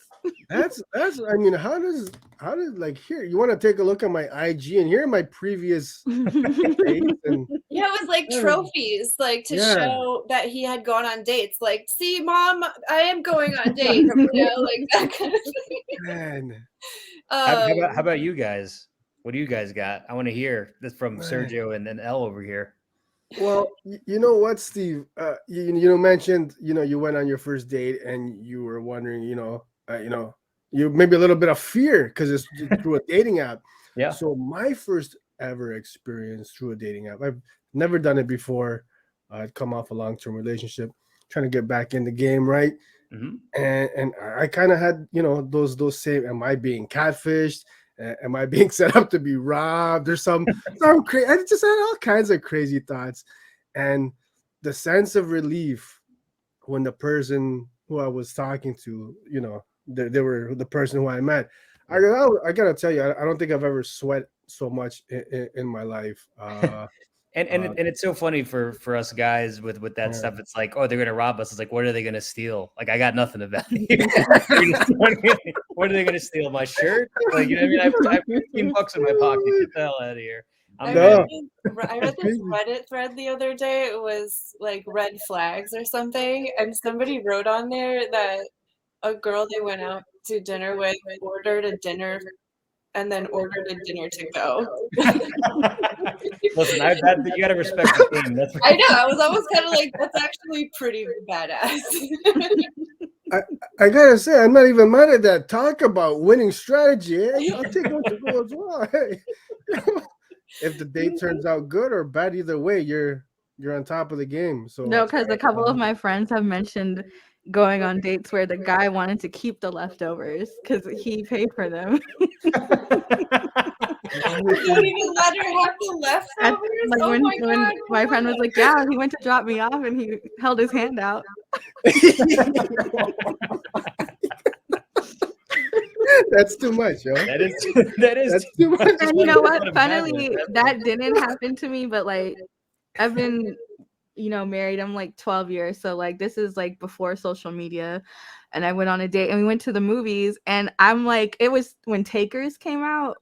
That's I mean, how does like, here, you want to take a look at my IG, and here are my previous dates, and yeah, it was like trophies, like to show that he had gone on dates, like, see, mom, I am going on dates, like that kind of thing. Man. How about you guys? What do you guys got? I want to hear this from Sergio and then Elle over here. Well, you know what, Steve? You mentioned, you went on your first date and you were wondering, you maybe a little bit of fear because it's through a dating app. Yeah. So my first ever experience through a dating app, I've never done it before. I'd come off a long-term relationship, trying to get back in the game, right? Mm-hmm. And I kind of had, those same, am I being catfished? Am I being set up to be robbed or some crazy? I just had all kinds of crazy thoughts. And the sense of relief when the person who I was talking to, they were the person who I met. I gotta tell you, I don't think I've ever sweat so much in my life. And it's so funny for us guys with that stuff. It's like, oh, they're gonna rob us. It's like, what are they gonna steal? Like, I got nothing of value. What are they gonna steal? My shirt? Like, you know what I mean? I have $15 in my pocket. Get the hell out of here. I read this Reddit thread the other day. It was like red flags or something, and somebody wrote on there that a girl they went out to dinner with ordered a dinner and then ordered a dinner to go. Listen, you gotta respect the game. I know. I was almost kind of like, that's actually pretty badass. I gotta say, I'm not even mad at that. Talk about winning strategy. Hey, I'll take one to go as well. Hey. If the date turns out good or bad, either way, you're on top of the game. So no, because a couple of my friends have mentioned going on dates where the guy wanted to keep the leftovers because he paid for them. You don't even let her have the leftovers? Like when my friend was like, yeah, he went to drop me off and he held his hand out. That's too much, yo. That is That's too much. And you know what? Funnily, that didn't happen to me, but like I've been married. I'm like 12 years. So like this is like before social media. And I went on a date and we went to the movies. And I'm like, it was when Takers came out.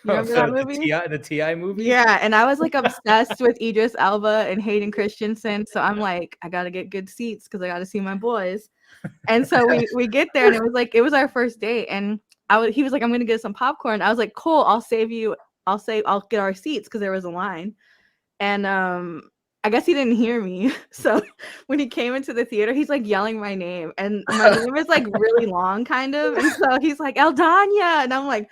You remember that movie? The T.I. movie? Yeah. And I was like obsessed with Idris Elba and Hayden Christensen. So I'm like, I got to get good seats because I got to see my boys. And so we get there and it was our first date. And he was like, I'm going to get some popcorn. I was like, cool. I'll get our seats because there was a line. And I guess he didn't hear me. So when he came into the theater, he's like yelling my name. And my name is like really long kind of. And so he's like, Eldania. And I'm like,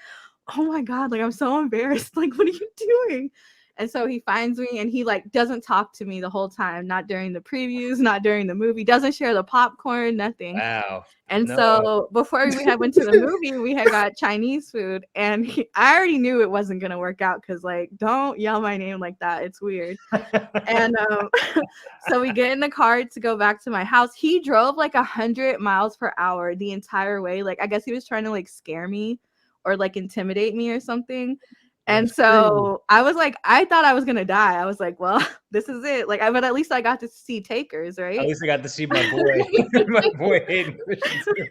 oh my God, like I'm so embarrassed. Like, what are you doing? And so he finds me and he like doesn't talk to me the whole time. Not during the previews, not during the movie, doesn't share the popcorn, nothing. Wow. And so before we went to the movie, we had got Chinese food and I already knew it wasn't going to work out because like, don't yell my name like that. It's weird. And so we get in the car to go back to my house. He drove like 100 miles per hour the entire way. Like, I guess he was trying to like scare me or like intimidate me or something. And so I was like, I thought I was going to die. I was like, well, this is it. Like, but at least I got to see Takers, right? At least I got to see my boy, my boy Hayden Christensen.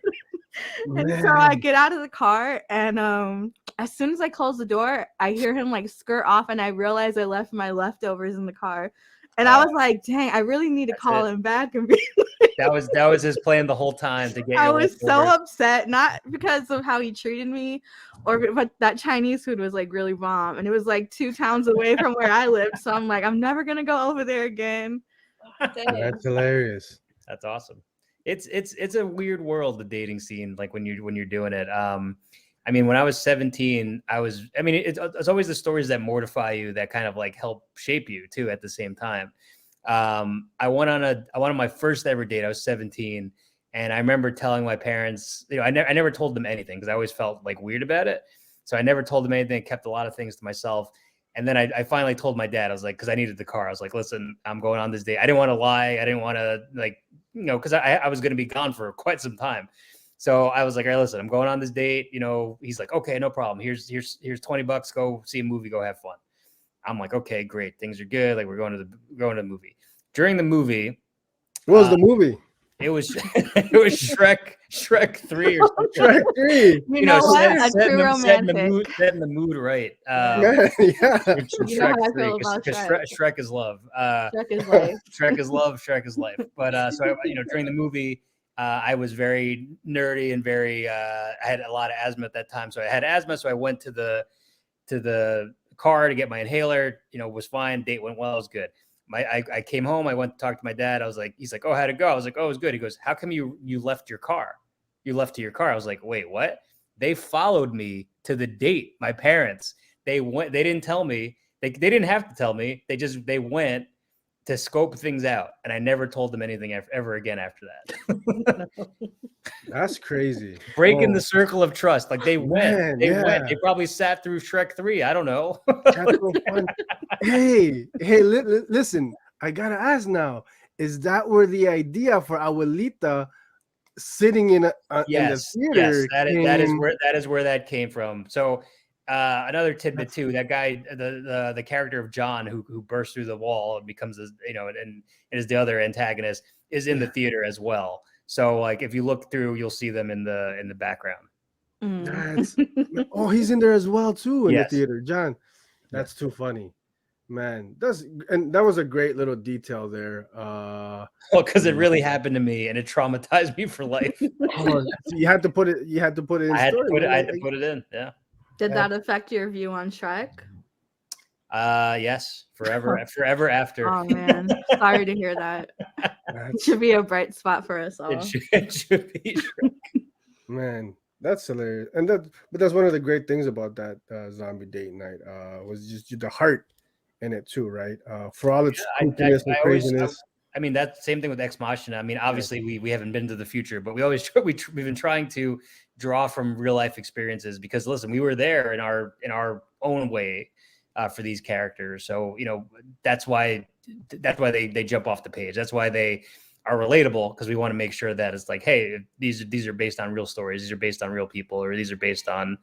And so I get out of the car and as soon as I close the door, I hear him like skirt off and I realize I left my leftovers in the car. And I was like, dang, I really need to call him back and be that was his plan the whole time to get I was so upset, not because of how he treated me, but that Chinese food was like really bomb, and it was like 2 towns away from where I lived. So I'm like, I'm never gonna go over there again. That's hilarious. That's awesome. It's a weird world, the dating scene, like when you're doing it. I mean, when I was 17, it's always the stories that mortify you that kind of like help shape you too at the same time. I went on my first ever date. I was 17, and I remember telling my parents, I never told them anything because I always felt like weird about it. So I never told them anything, kept a lot of things to myself. And then I finally told my dad, I was like, because I needed the car. I was like, listen, I'm going on this date. I didn't want to lie. I didn't want to because I was going to be gone for quite some time. So I was like, all right, listen, I'm going on this date. He's like, okay, no problem. Here's $20. Go see a movie. Go have fun. I'm like, okay, great. Things are good. Like we're going to the movie. During the movie, what was the movie? It was Shrek 3 or something. Shrek 3. You know what? A true romantic. Setting the mood right. Man, yeah. You know how I feel about Shrek. Shrek is love. Shrek is life. Shrek is love. Shrek is life. But so during the movie, I was very nerdy and very. I had a lot of asthma at that time, so I had asthma. So I went to the car to get my inhaler. Was fine. Date went well. It was good. I came home. I went to talk to my dad. He's like, oh, how'd it go? I was like, oh, it was good. He goes, how come you left your car? You left to your car. I was like, wait, what? They followed me to the date. My parents, they didn't tell me. They didn't have to tell me. They went to scope things out. And I never told them anything ever again after that. That's crazy. Breaking the circle of trust. Like they went. They probably sat through Shrek 3. I don't know. That's so fun. Hey, listen, I got to ask now. Is that where the idea for Abuelita sitting in the theater? Yes, that is where that came from. So another tidbit too, that guy, the character of John who bursts through the wall and becomes and is the other antagonist, is in the theater as well. So like if you look through, you'll see them in the background. He's in there as well too in the theater, John. That's too funny, man. That was a great little detail there. Because it really happened to me and it traumatized me for life. So you had to put it. You had to put it in. I had to put it in. Yeah. Did that affect your view on Shrek? Yes, forever after. Oh man, sorry to hear that. It should be a bright spot for us all. It should be. Man, that's hilarious, but that's one of the great things about that zombie date night. Was just the heart in it too, right? For all its spookiness and craziness. I mean, that same thing with X-Machina. I mean, obviously we haven't been to the future, but we've been trying to draw from real life experiences because listen, we were there in our own way for these characters. So, that's why they jump off the page. That's why they are relatable, because we want to make sure that it's like, hey, these are based on real stories. These are based on real people, or these are based on,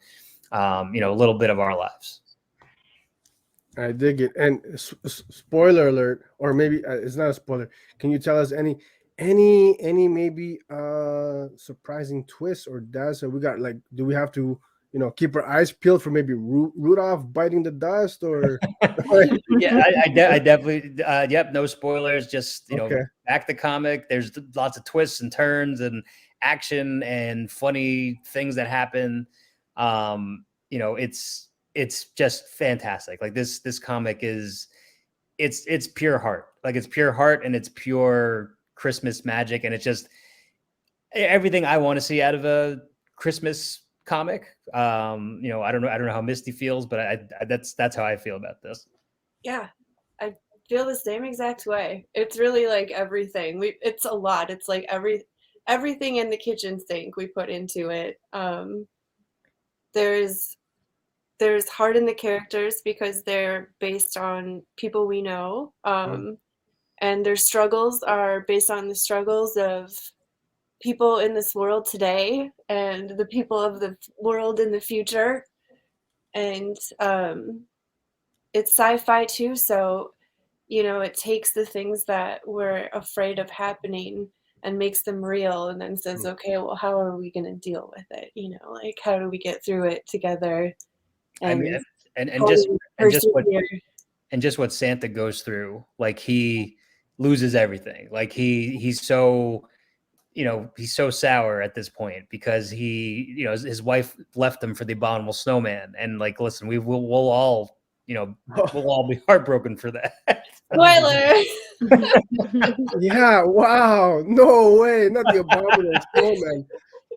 a little bit of our lives. I dig it. And spoiler alert, or maybe it's not a spoiler. Can you tell us any maybe surprising twists or deaths that we got? Like, do we have to keep our eyes peeled for maybe Rudolph biting the dust, or? Yeah, I definitely. Yep, no spoilers. Just back the comic. There's lots of twists and turns and action and funny things that happen. It's just fantastic. Like this comic is, it's pure heart. Like it's pure heart and it's pure Christmas magic, and it's just everything I want to see out of a Christmas comic. I don't know how Misty feels, but that's how I feel about this. Yeah, I feel the same exact way. It's really like everything. It's a lot. It's like everything in the kitchen sink we put into it. There's heart in the characters because they're based on people we know. And their struggles are based on the struggles of people in this world today and the people of the world in the future. And it's sci-fi too, so it takes the things that we're afraid of happening and makes them real, and then says, okay, well, how are we going to deal with it? Like, how do we get through it together? And just and just what Santa goes through. Like he loses everything. Like he's so, he's so sour at this point because his wife left him for the abominable snowman. And like, listen, we'll all, we'll all be heartbroken for that. Spoiler. Yeah. Wow. No way. Not the abominable snowman.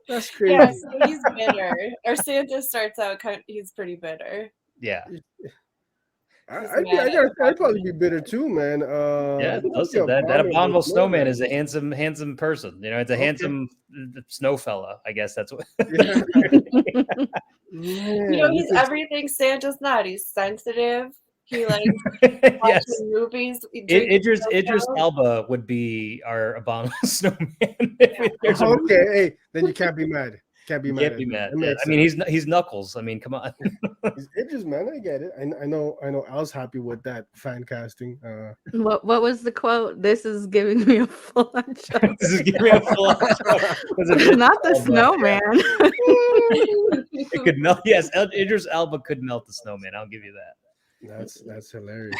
That's crazy. Yeah, so he's bitter. Or Santa starts out he's pretty bitter. Yeah. I'd probably be bitter too, man. Yeah, listen, that abominable snowman is a handsome person. It's a handsome snow fella. I guess that's what. Yeah. He's everything Santa's not. He's sensitive. He likes yes. watching movies. Idris Elba would be our abominable snowman. Okay, hey, then you can't be mad. Can't be mad. Yeah. I mean, he's Knuckles. I mean, come on. He's Idris, man. I get it. I know. Al's happy with that fan casting. What was the quote? This is giving me a full on show. This is giving me a full on show. Not the snowman. It could melt. Yes, Idris Elba could melt the snowman. I'll give you that. That's hilarious.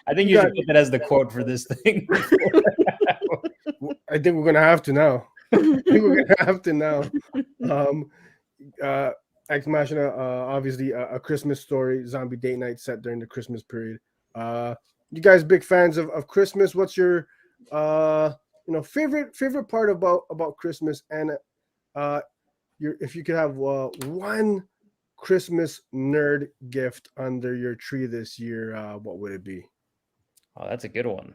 I think you should put that as the quote for this thing. I think we're gonna have to now. X-Machina, obviously a Christmas story, zombie date night set during the Christmas period. You guys big fans of Christmas? What's your favorite part about Christmas? And if you could have one Christmas nerd gift under your tree this year, what would it be? Oh, that's a good one.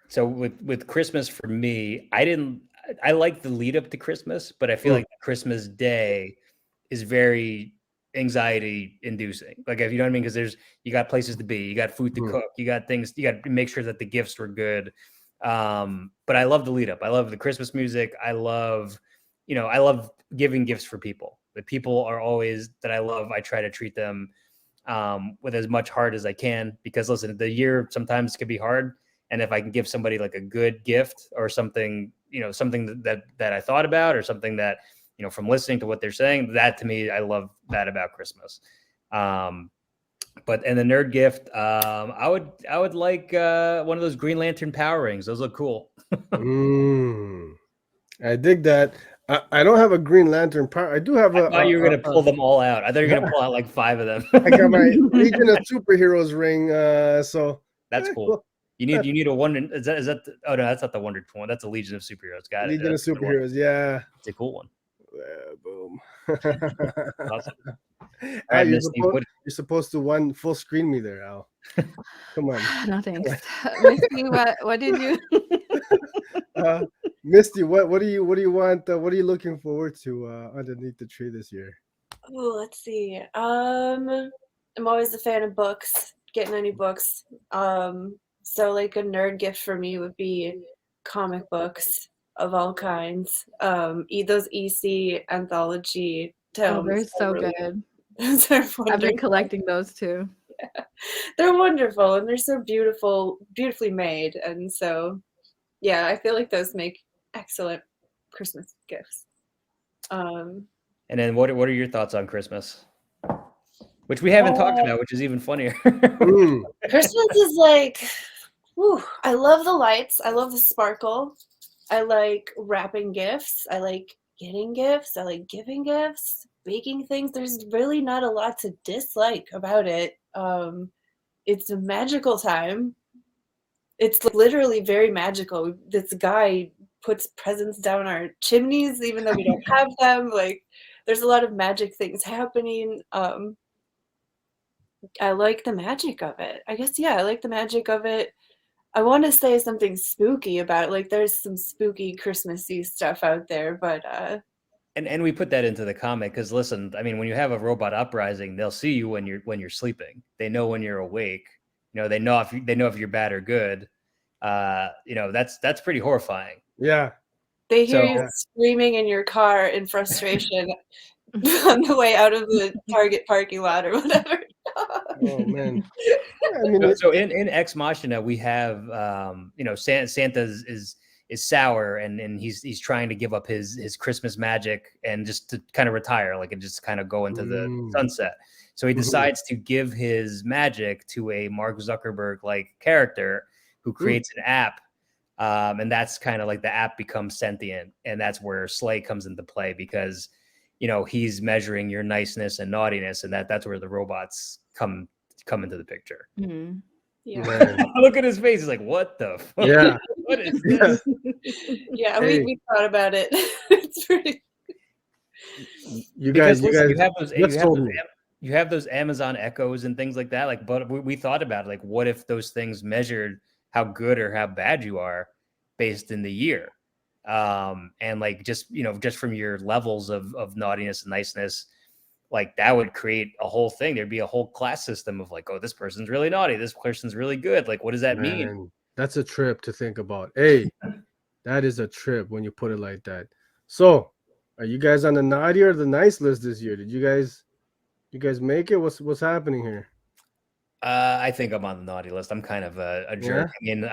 So with Christmas for me, I like the lead up to Christmas, but I feel like Christmas Day is very anxiety inducing. Like, if you know what I mean? Because you got places to be, you got food to cook, you got things, you got to make sure that the gifts were good. But I love the lead up. I love the Christmas music. I love giving gifts for people. The people are always that I love. I try to treat them with as much heart as I can, because listen, the year sometimes can be hard. And if I can give somebody like a good gift or something, something that I thought about, or something that, from listening to what they're saying, that to me, I love that about Christmas. And the nerd gift, I would like one of those Green Lantern power rings. Those look cool. I dig that. I don't have a Green Lantern power. I do have I thought you were going to pull them all out. I thought you were going to pull out like 5 of them. I got my Legion of Superheroes ring. So that's cool. You need a wonder. Is that? Oh no, that's not the Wonder one. That's a Legion of Superheroes. Got it. Legion of Superheroes. Yeah, it's a cool one. Boom. Awesome. You're supposed to one full screen me there, Al. Come on. No thanks. Misty, what did you? Misty, what do you want? What are you looking forward to underneath the tree this year? Oh, let's see. I'm always a fan of books. Getting any books. So like a nerd gift for me would be comic books of all kinds. Those EC anthology tomes. Oh, they're so good. Those are wonderful. I've been collecting those too. Yeah. They're wonderful, and they're so beautifully made. And so, yeah, I feel like those make excellent Christmas gifts. And then what are your thoughts on Christmas? Which we haven't talked about, which is even funnier. Christmas is like, I love the lights. I love the sparkle. I like wrapping gifts. I like getting gifts. I like giving gifts, baking things. There's really not a lot to dislike about it. It's a magical time. It's literally very magical. This guy puts presents down our chimneys, even though we don't have them. Like, there's a lot of magic things happening. I like the magic of it. I guess, yeah, I like the magic of it. I want to say something spooky about it. Like, there's some spooky Christmassy stuff out there, but and we put that into the comic because, listen, I mean, when you have a robot uprising, they'll see you when you're sleeping. They know when you're awake. They know if you're bad or good. That's pretty horrifying. Yeah. They hear you screaming in your car in frustration on the way out of the Target parking lot or whatever. Oh man. So in X-Machina we have Santa is sour and he's trying to give up his Christmas magic and just to kind of retire, like, and just kind of go into the sunset. So he decides to give his magic to a Mark Zuckerberg like character who creates an app. And that's kind of like the app becomes sentient. And that's where Slay comes into play because, you know, he's measuring your niceness and naughtiness. And that's where the robots come into the picture. Mm-hmm. Yeah. Look at his face. He's like, what the fuck? Yeah. What is this? Yeah, we thought about it. It's pretty. You guys you have those Amazon Echoes and things like that. Like, but we thought about it. Like, what if those things measured how good or how bad you are based in the year? And like, just, you know, just from your levels of naughtiness and niceness, like that would create a whole thing. There'd be a whole class system of like, oh, this person's really naughty. This person's really good. Like, what does that mean? That's a trip to think about. Hey, that is a trip when you put it like that. So are you guys on the naughty or the nice list this year? Did you guys make it? What's happening here? I think I'm on the naughty list. I'm kind of a jerk. I mean,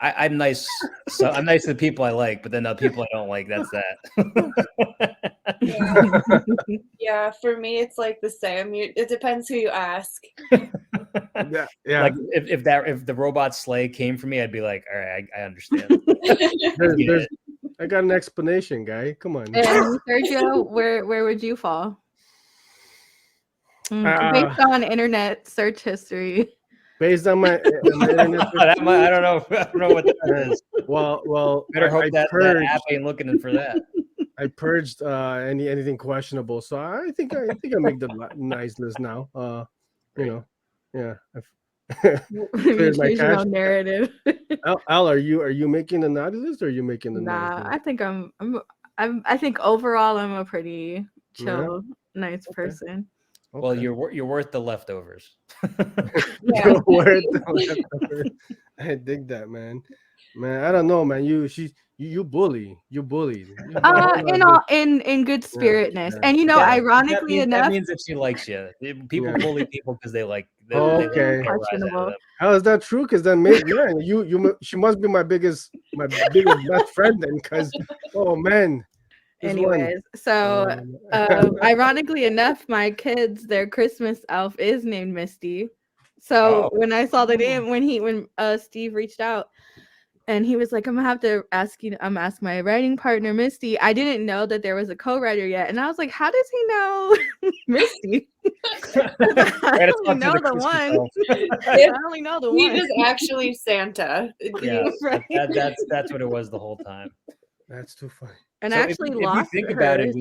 I'm nice. So I'm nice to the people I like, but then the people I don't like, that's that. Yeah, for me, it's like the same. It depends who you ask. Yeah. Like if the robot Slay came for me, I'd be like, all right, I understand. I got an explanation, guy. Come on. And Sergio, where would you fall? Based on internet search history. Based on my internet I don't know what that is. Well, better hope that app ain't looking for that. I purged anything questionable, so I think I make the nice list now. You know, yeah. You choose your own narrative. Elle, are you making the naughty list or are you making the nice list? I think I think overall I'm a pretty chill, nice person. Okay. Well, you're worth the leftovers. You're worth the leftovers. I dig that, man. Man, I don't know, man. You bully. You bullied. In good spiritness. And you know, ironically enough, that means that she likes you. People bully people because they like. Okay. Questionable. How is that true? Because then, man, she must be my biggest best friend then. Because man. Anyways, so ironically enough, my kids, their Christmas elf is named Misty. So when I saw the name, when Steve reached out and he was like, I'm gonna have to ask my writing partner Misty. I didn't know that there was a co-writer yet, and I was like, how does he know Misty? I only know the one. I only know the one. He is actually Santa. Yeah, right? That's what it was the whole time. That's too funny. And I actually lost if you think about it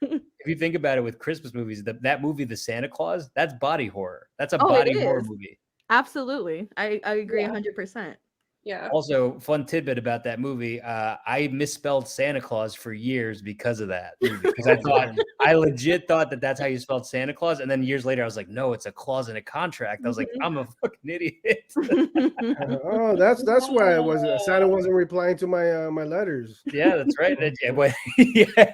if you think about it with Christmas movies, that movie, The Santa Claus, that's body horror. That's a body horror movie. Absolutely. I agree 100%. Yeah. Also, fun tidbit about that movie, I misspelled Santa Claus for years because of that movie. Because I legit thought that that's how you spelled Santa Claus, and then years later I was like, no, it's a clause in a contract. I was like, I'm a fucking idiot. Oh, that's why I wasn't. Santa wasn't replying to my my letters. Yeah, that's right.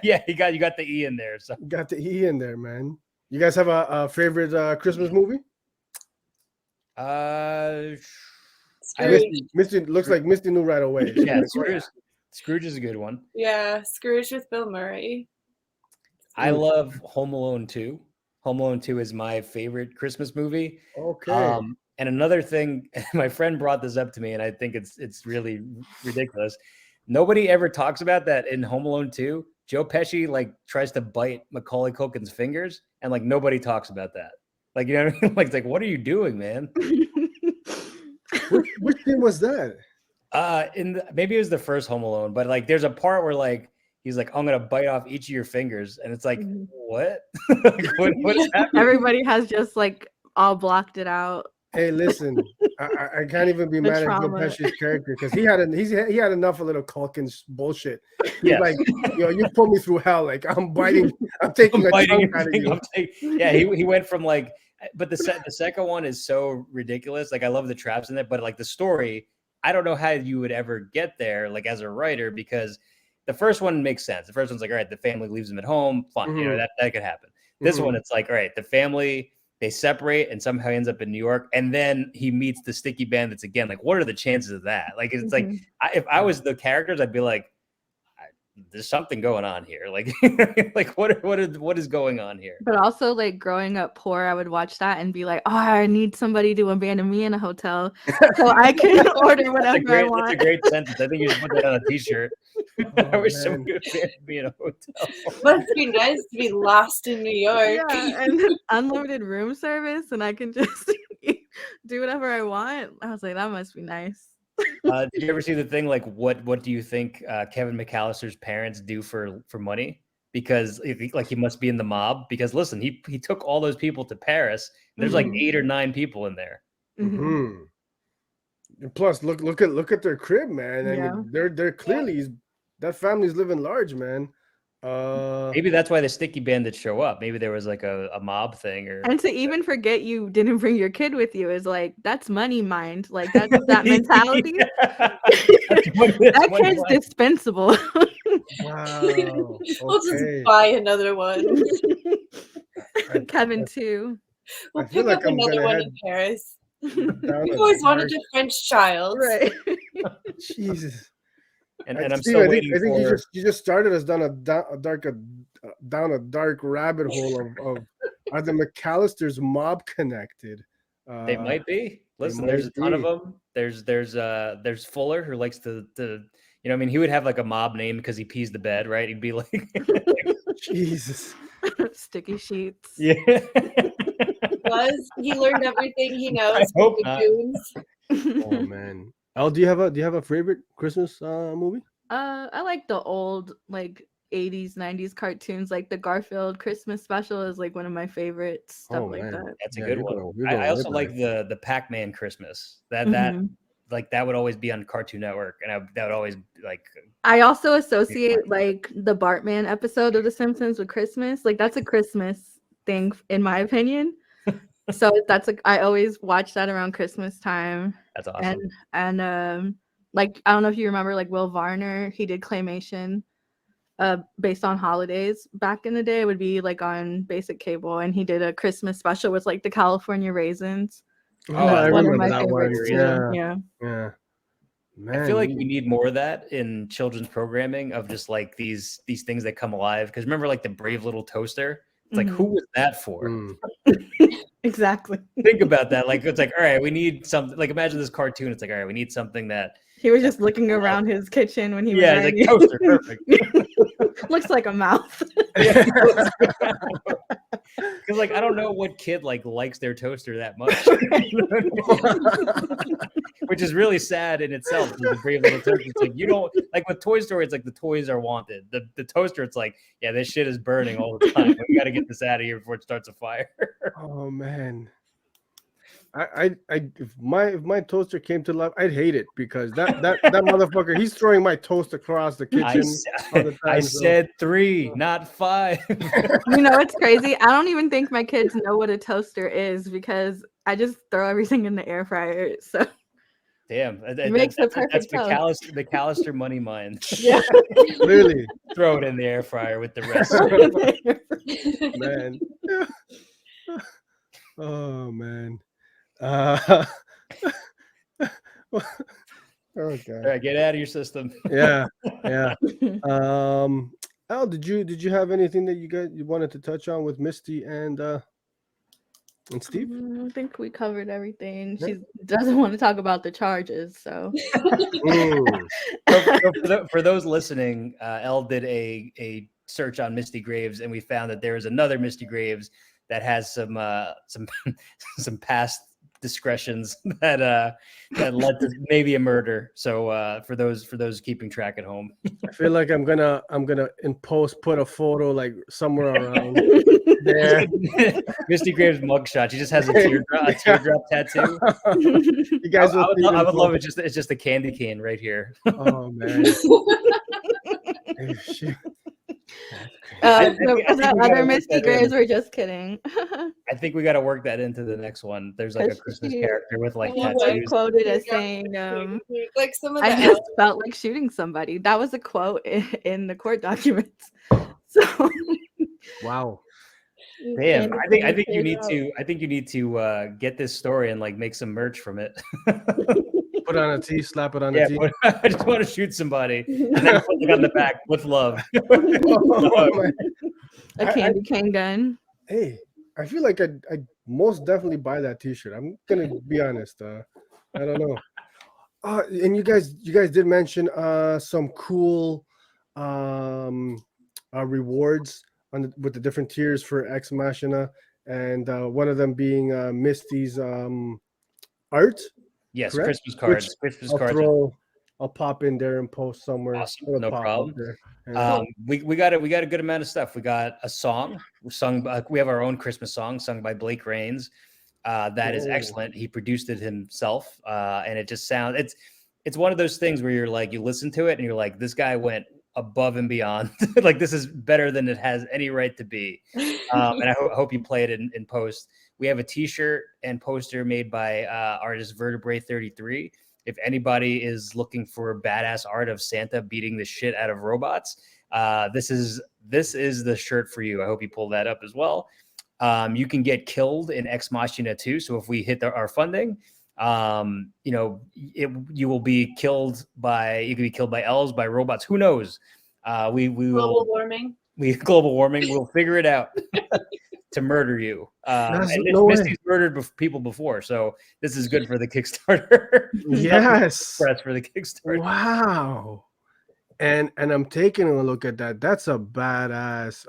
Yeah, you got the E in there. So got the E in there, man. You guys have a favorite Christmas movie? Misty looks like Misty knew right away. Yeah, Scrooge is a good one. Yeah, Scrooge with Bill Murray. I love Home Alone 2. Home Alone 2 is my favorite Christmas movie. Okay. And another thing, my friend brought this up to me, and I think it's really ridiculous. Nobody ever talks about that in Home Alone 2. Joe Pesci like tries to bite Macaulay Culkin's fingers, and like nobody talks about that. Like, you know what I mean? Like what are you doing, man? Which thing was that? Maybe it was the first Home Alone, but like there's a part where like he's like, I'm gonna bite off each of your fingers, and it's like, what? Like, what is happening? Everybody has just like all blocked it out. Hey, listen, I can't even be mad at Joe Pesci's character because he had enough of little Culkin's bullshit. He's like, you put me through hell. Like I'm taking a chunk out of you. Yeah, he went from like. But the second one is so ridiculous. Like I love the traps in it, but like the story, I don't know how you would ever get there, like as a writer, because the first one makes sense. The first one's like, all right, the family leaves them at home, fun, you know, that could happen. This one, it's like, all right, the family, they separate and somehow ends up in New York, and then he meets the Sticky Bandits again. Like, what are the chances of that? Like, it's like if I was the characters, I'd be like, there's something going on here. Like, like what is going on here? But also, like, growing up poor, I would watch that and be like, oh, I need somebody to abandon me in a hotel so I can order whatever I want. That's a great sentence. I think you should put that on a t-shirt. I wish someone could abandon me in a hotel. Must be nice to be lost in New York. Yeah, and unlimited room service, and I can just do whatever I want. I was like, that must be nice. Did you ever see the thing like what do you think Kevin McAllister's parents do for money? Because like he must be in the mob. Because listen, he took all those people to Paris. And there's like 8 or 9 people in there. Mm-hmm. And plus, look at their crib, man. I mean, they're clearly that family's living large, man. Maybe that's why the sticky bandits show up. Maybe there was like a mob thing, and to even forget you didn't bring your kid with you is like, that's money mind. Like that's that mentality. That kid's dispensable. Wow. We'll just buy another one. Kevin too. We'll pick up another one in Paris. We've always wanted a French child, right? Jesus. And I'm Steve, still I waiting think for... you just started us down a dark rabbit hole of are the McAllisters mob connected? They might be. Listen, there's a ton of them. There's Fuller, who likes to you know, I mean, he would have like a mob name because he pees the bed, right? He'd be like Jesus. Sticky sheets. Yeah. He learned everything he knows. I hope not. Oh man. Elle, do you have a favorite Christmas movie? I like the old like 80s, 90s cartoons, like the Garfield Christmas special is like one of my favorites. Stuff like that. That's a good one. I also like the Pac-Man Christmas. That like that would always be on Cartoon Network, and that would always like. I also associate like the Bartman episode of The Simpsons with Christmas. Like that's a Christmas thing, in my opinion. So that's like I always watch that around Christmas time. That's awesome. And like I don't know if you remember, like Will Varner, he did claymation based on holidays back in the day. It would be like on basic cable, and he did a Christmas special with like the California raisins. Oh, I remember that one. Yeah. Man, I feel like we need more of that in children's programming, of just like these things that come alive. Because remember, like the Brave Little Toaster. It's like, who was that for? Exactly. Think about that. Like, it's like, all right, we need something. Like, imagine this cartoon. It's like, all right, we need something that. He was just looking around his kitchen when he was. Yeah, he's like, toaster, perfect. Looks like a mouth. Because like I don't know what kid like likes their toaster that much, which is really sad in itself. The Brave Little Toaster. It's like you don't like with Toy Story. It's like the toys are wanted. The toaster. It's like this shit is burning all the time. We got to get this out of here before it starts a fire. Oh man. If my toaster came to life, I'd hate it because that motherfucker, he's throwing my toast across the kitchen. I said 3, not 5. You know, it's crazy. I don't even think my kids know what a toaster is because I just throw everything in the air fryer. So damn, it makes the perfect toast. McAllister money mine. Yeah, really. Throw it in the air fryer with the rest. Man. Oh man. Okay. All right, get out of your system. Yeah. Elle, did you have anything that you wanted to touch on with Misty and Steve? I think we covered everything. She doesn't want to talk about the charges, so. For those listening, Elle did a search on Misty Graves, and we found that there is another Misty Graves that has some past discretions that led to maybe a murder. So for those keeping track at home, I feel like I'm gonna in post put a photo like somewhere around there. Misty Graves mugshot. She just has a teardrop tattoo. You guys, I would love it. It's just a candy cane right here. Oh man. Other Misty Graves were just kidding. I think we got to work that into the next one. There's like a Christmas character with like tattoos. Quoted as saying, like some of I just felt like shooting somebody. That was a quote in the court documents. So wow. Damn, I think you need to get this story and like make some merch from it. Put on a tee, slap it on a tee. I just want to shoot somebody and then put it on the back with love. A candy cane gun. Hey, I feel like I'd most definitely buy that T-shirt. I'm gonna be honest. I don't know. And you guys did mention some cool rewards with the different tiers for X-Machina, and one of them being Misty's art. Yes, correct? Christmas cards. Which Christmas cards. I'll pop in there and post somewhere. Awesome. It'll No pop up problem. there. We got a good amount of stuff. We got a song sung. We have our own Christmas song sung by Blake Rains. That is excellent. He produced it himself, and it just sounds. It's one of those things where you're like, you listen to it and you're like, this guy went above and beyond. Like, this is better than it has any right to be. And I hope you play it in post. We have a T-shirt and poster made by artist Vertebrae 33. If anybody is looking for badass art of Santa beating the shit out of robots, this is the shirt for you. I hope you pull that up as well. You can get killed in X-Machina too. So if we hit our funding, you will be killed by, you can be killed by elves, by robots. Who knows? We will global warming. We'll figure it out to murder you. And Misty's murdered people before, so this is good for the Kickstarter. Yes, press for the Kickstarter. Wow. And I'm taking a look at that. That's a badass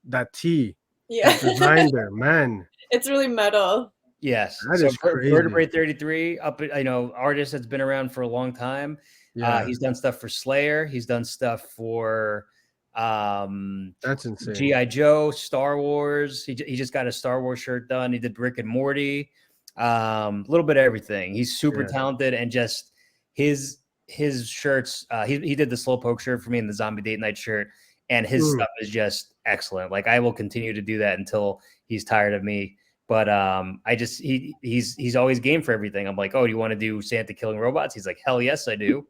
that tee. Yeah, design there, man. It's really metal. Yes, that is crazy. Vertebrae 33, artist that's been around for a long time. Yeah. He's done stuff for Slayer. He's done stuff for that's insane. G.I. Joe, Star Wars. He just got a Star Wars shirt done. He did Rick and Morty. A little bit of everything. He's super talented, and just his shirts. He did the Slowpoke shirt for me and the Zombie Date Night shirt, and his stuff is just excellent. Like, I will continue to do that until he's tired of me. But he's always game for everything. I'm like, oh, do you want to do Santa killing robots? He's like, hell yes, I do.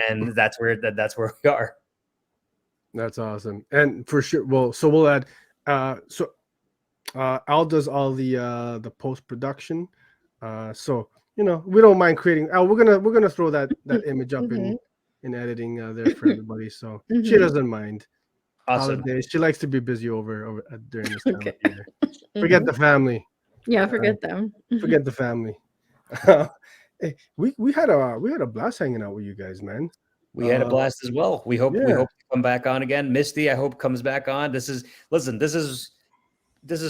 And that's where we are. That's awesome. And for sure, well, so we'll add Al does all the post-production. So we don't mind creating. Al, we're gonna throw that image up in editing there for everybody. So she doesn't mind. Awesome. Holidays. She likes to be busy over during this time of year. Forget the family. Yeah, forget them. Forget the family. Hey, we had a blast hanging out with you guys, man. We had a blast as well. We hope to come back on again. Misty, I hope comes back on. This is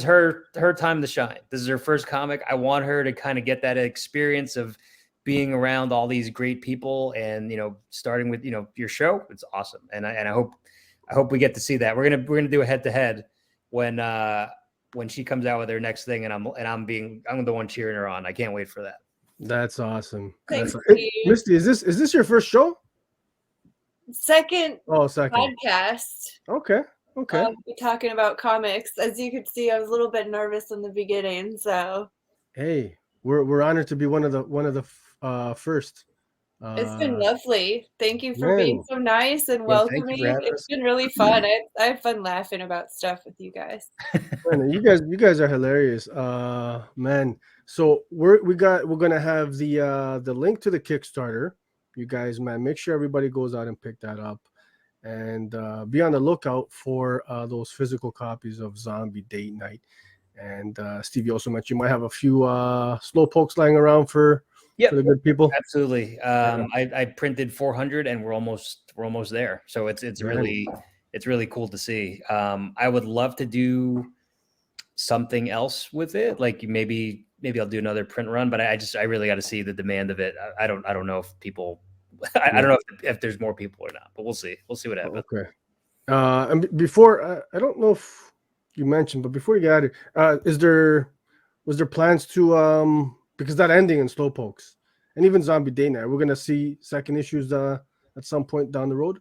her time to shine. This is her first comic. I want her to kind of get that experience of being around all these great people, and starting with your show. It's awesome, and I hope we get to see that. We're gonna do a head-to-head when she comes out with her next thing, and I'm the one cheering her on. I can't wait for that. That's awesome. Thanks, Hey, Misty, is this your first show? Second. Second podcast. Okay. We're talking about comics. As you could see, I was a little bit nervous in the beginning. So. Hey, we're honored to be one of the first. It's been lovely. Thank you for being so nice and welcoming. It's been really fun. I had fun laughing about stuff with you guys. Man, you guys are hilarious, man. So we're gonna have the link to the Kickstarter. You guys, man, make sure everybody goes out and pick that up, and be on the lookout for those physical copies of Zombie Date Night. And Steve, you also mentioned you might have a few Slowpokes lying around for the good people. Absolutely. I printed 400, and we're almost there. So it's really cool to see. I would love to do something else with it. Like maybe I'll do another print run, but I really got to see the demand of it. I don't know if people, I don't know if there's more people or not, but we'll see. We'll see what happens. Okay. And before, I don't know if you mentioned, but before you get out of here, was there plans to, because that ending in Slowpokes and even Zombie Day Night, we're going to see second issues at some point down the road?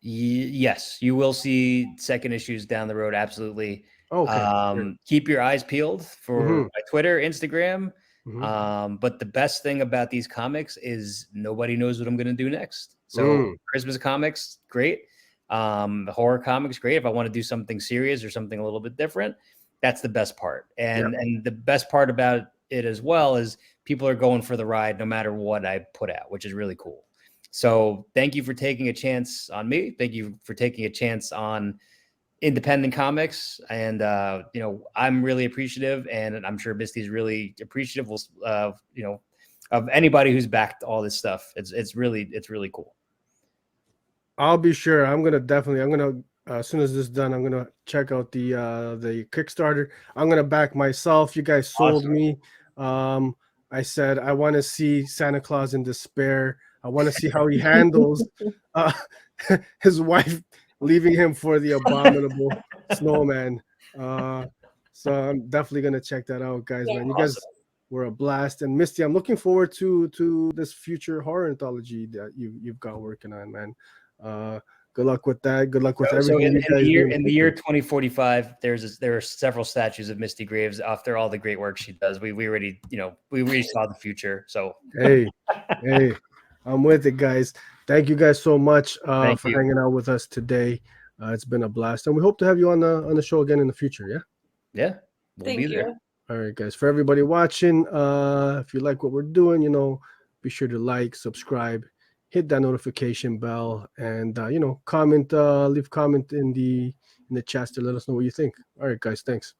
Yes, you will see second issues down the road. Absolutely. Okay. Keep your eyes peeled for my Twitter, Instagram. But the best thing about these comics is nobody knows what I'm going to do next. So Christmas comics, great. Horror comics, great. If I want to do something serious or something a little bit different, that's the best part. And the best part about it as well is people are going for the ride no matter what I put out, which is really cool. So thank you for taking a chance on me. Thank you for taking a chance on independent comics. And, you know, I'm really appreciative, and I'm sure Misty's really appreciative, you know, of anybody who's backed all this stuff. It's really cool. I'll be sure. I'm gonna as soon as this is done, I'm gonna check out the Kickstarter. I'm gonna back myself. You guys sold me. I said I want to see Santa Claus in despair. I want to see how he handles his wife leaving him for the abominable snowman. So I'm definitely gonna check that out, guys. Man, you guys were a blast. And Misty, I'm looking forward to this future horror anthology that you've got working on, man. Good luck with that. Good luck with everything. So in the year 2045, there are several statues of Misty Graves after all the great work she does. We already, you know, we already saw the future. So hey, I'm with it, guys. Thank you guys so much for hanging out with us today. It's been a blast, and we hope to have you on the show again in the future. Yeah, we'll be there. All right, guys. For everybody watching, if you like what we're doing, you know, be sure to like, subscribe, hit that notification bell, and you know, comment, leave comment in the chats to let us know what you think. All right, guys. Thanks.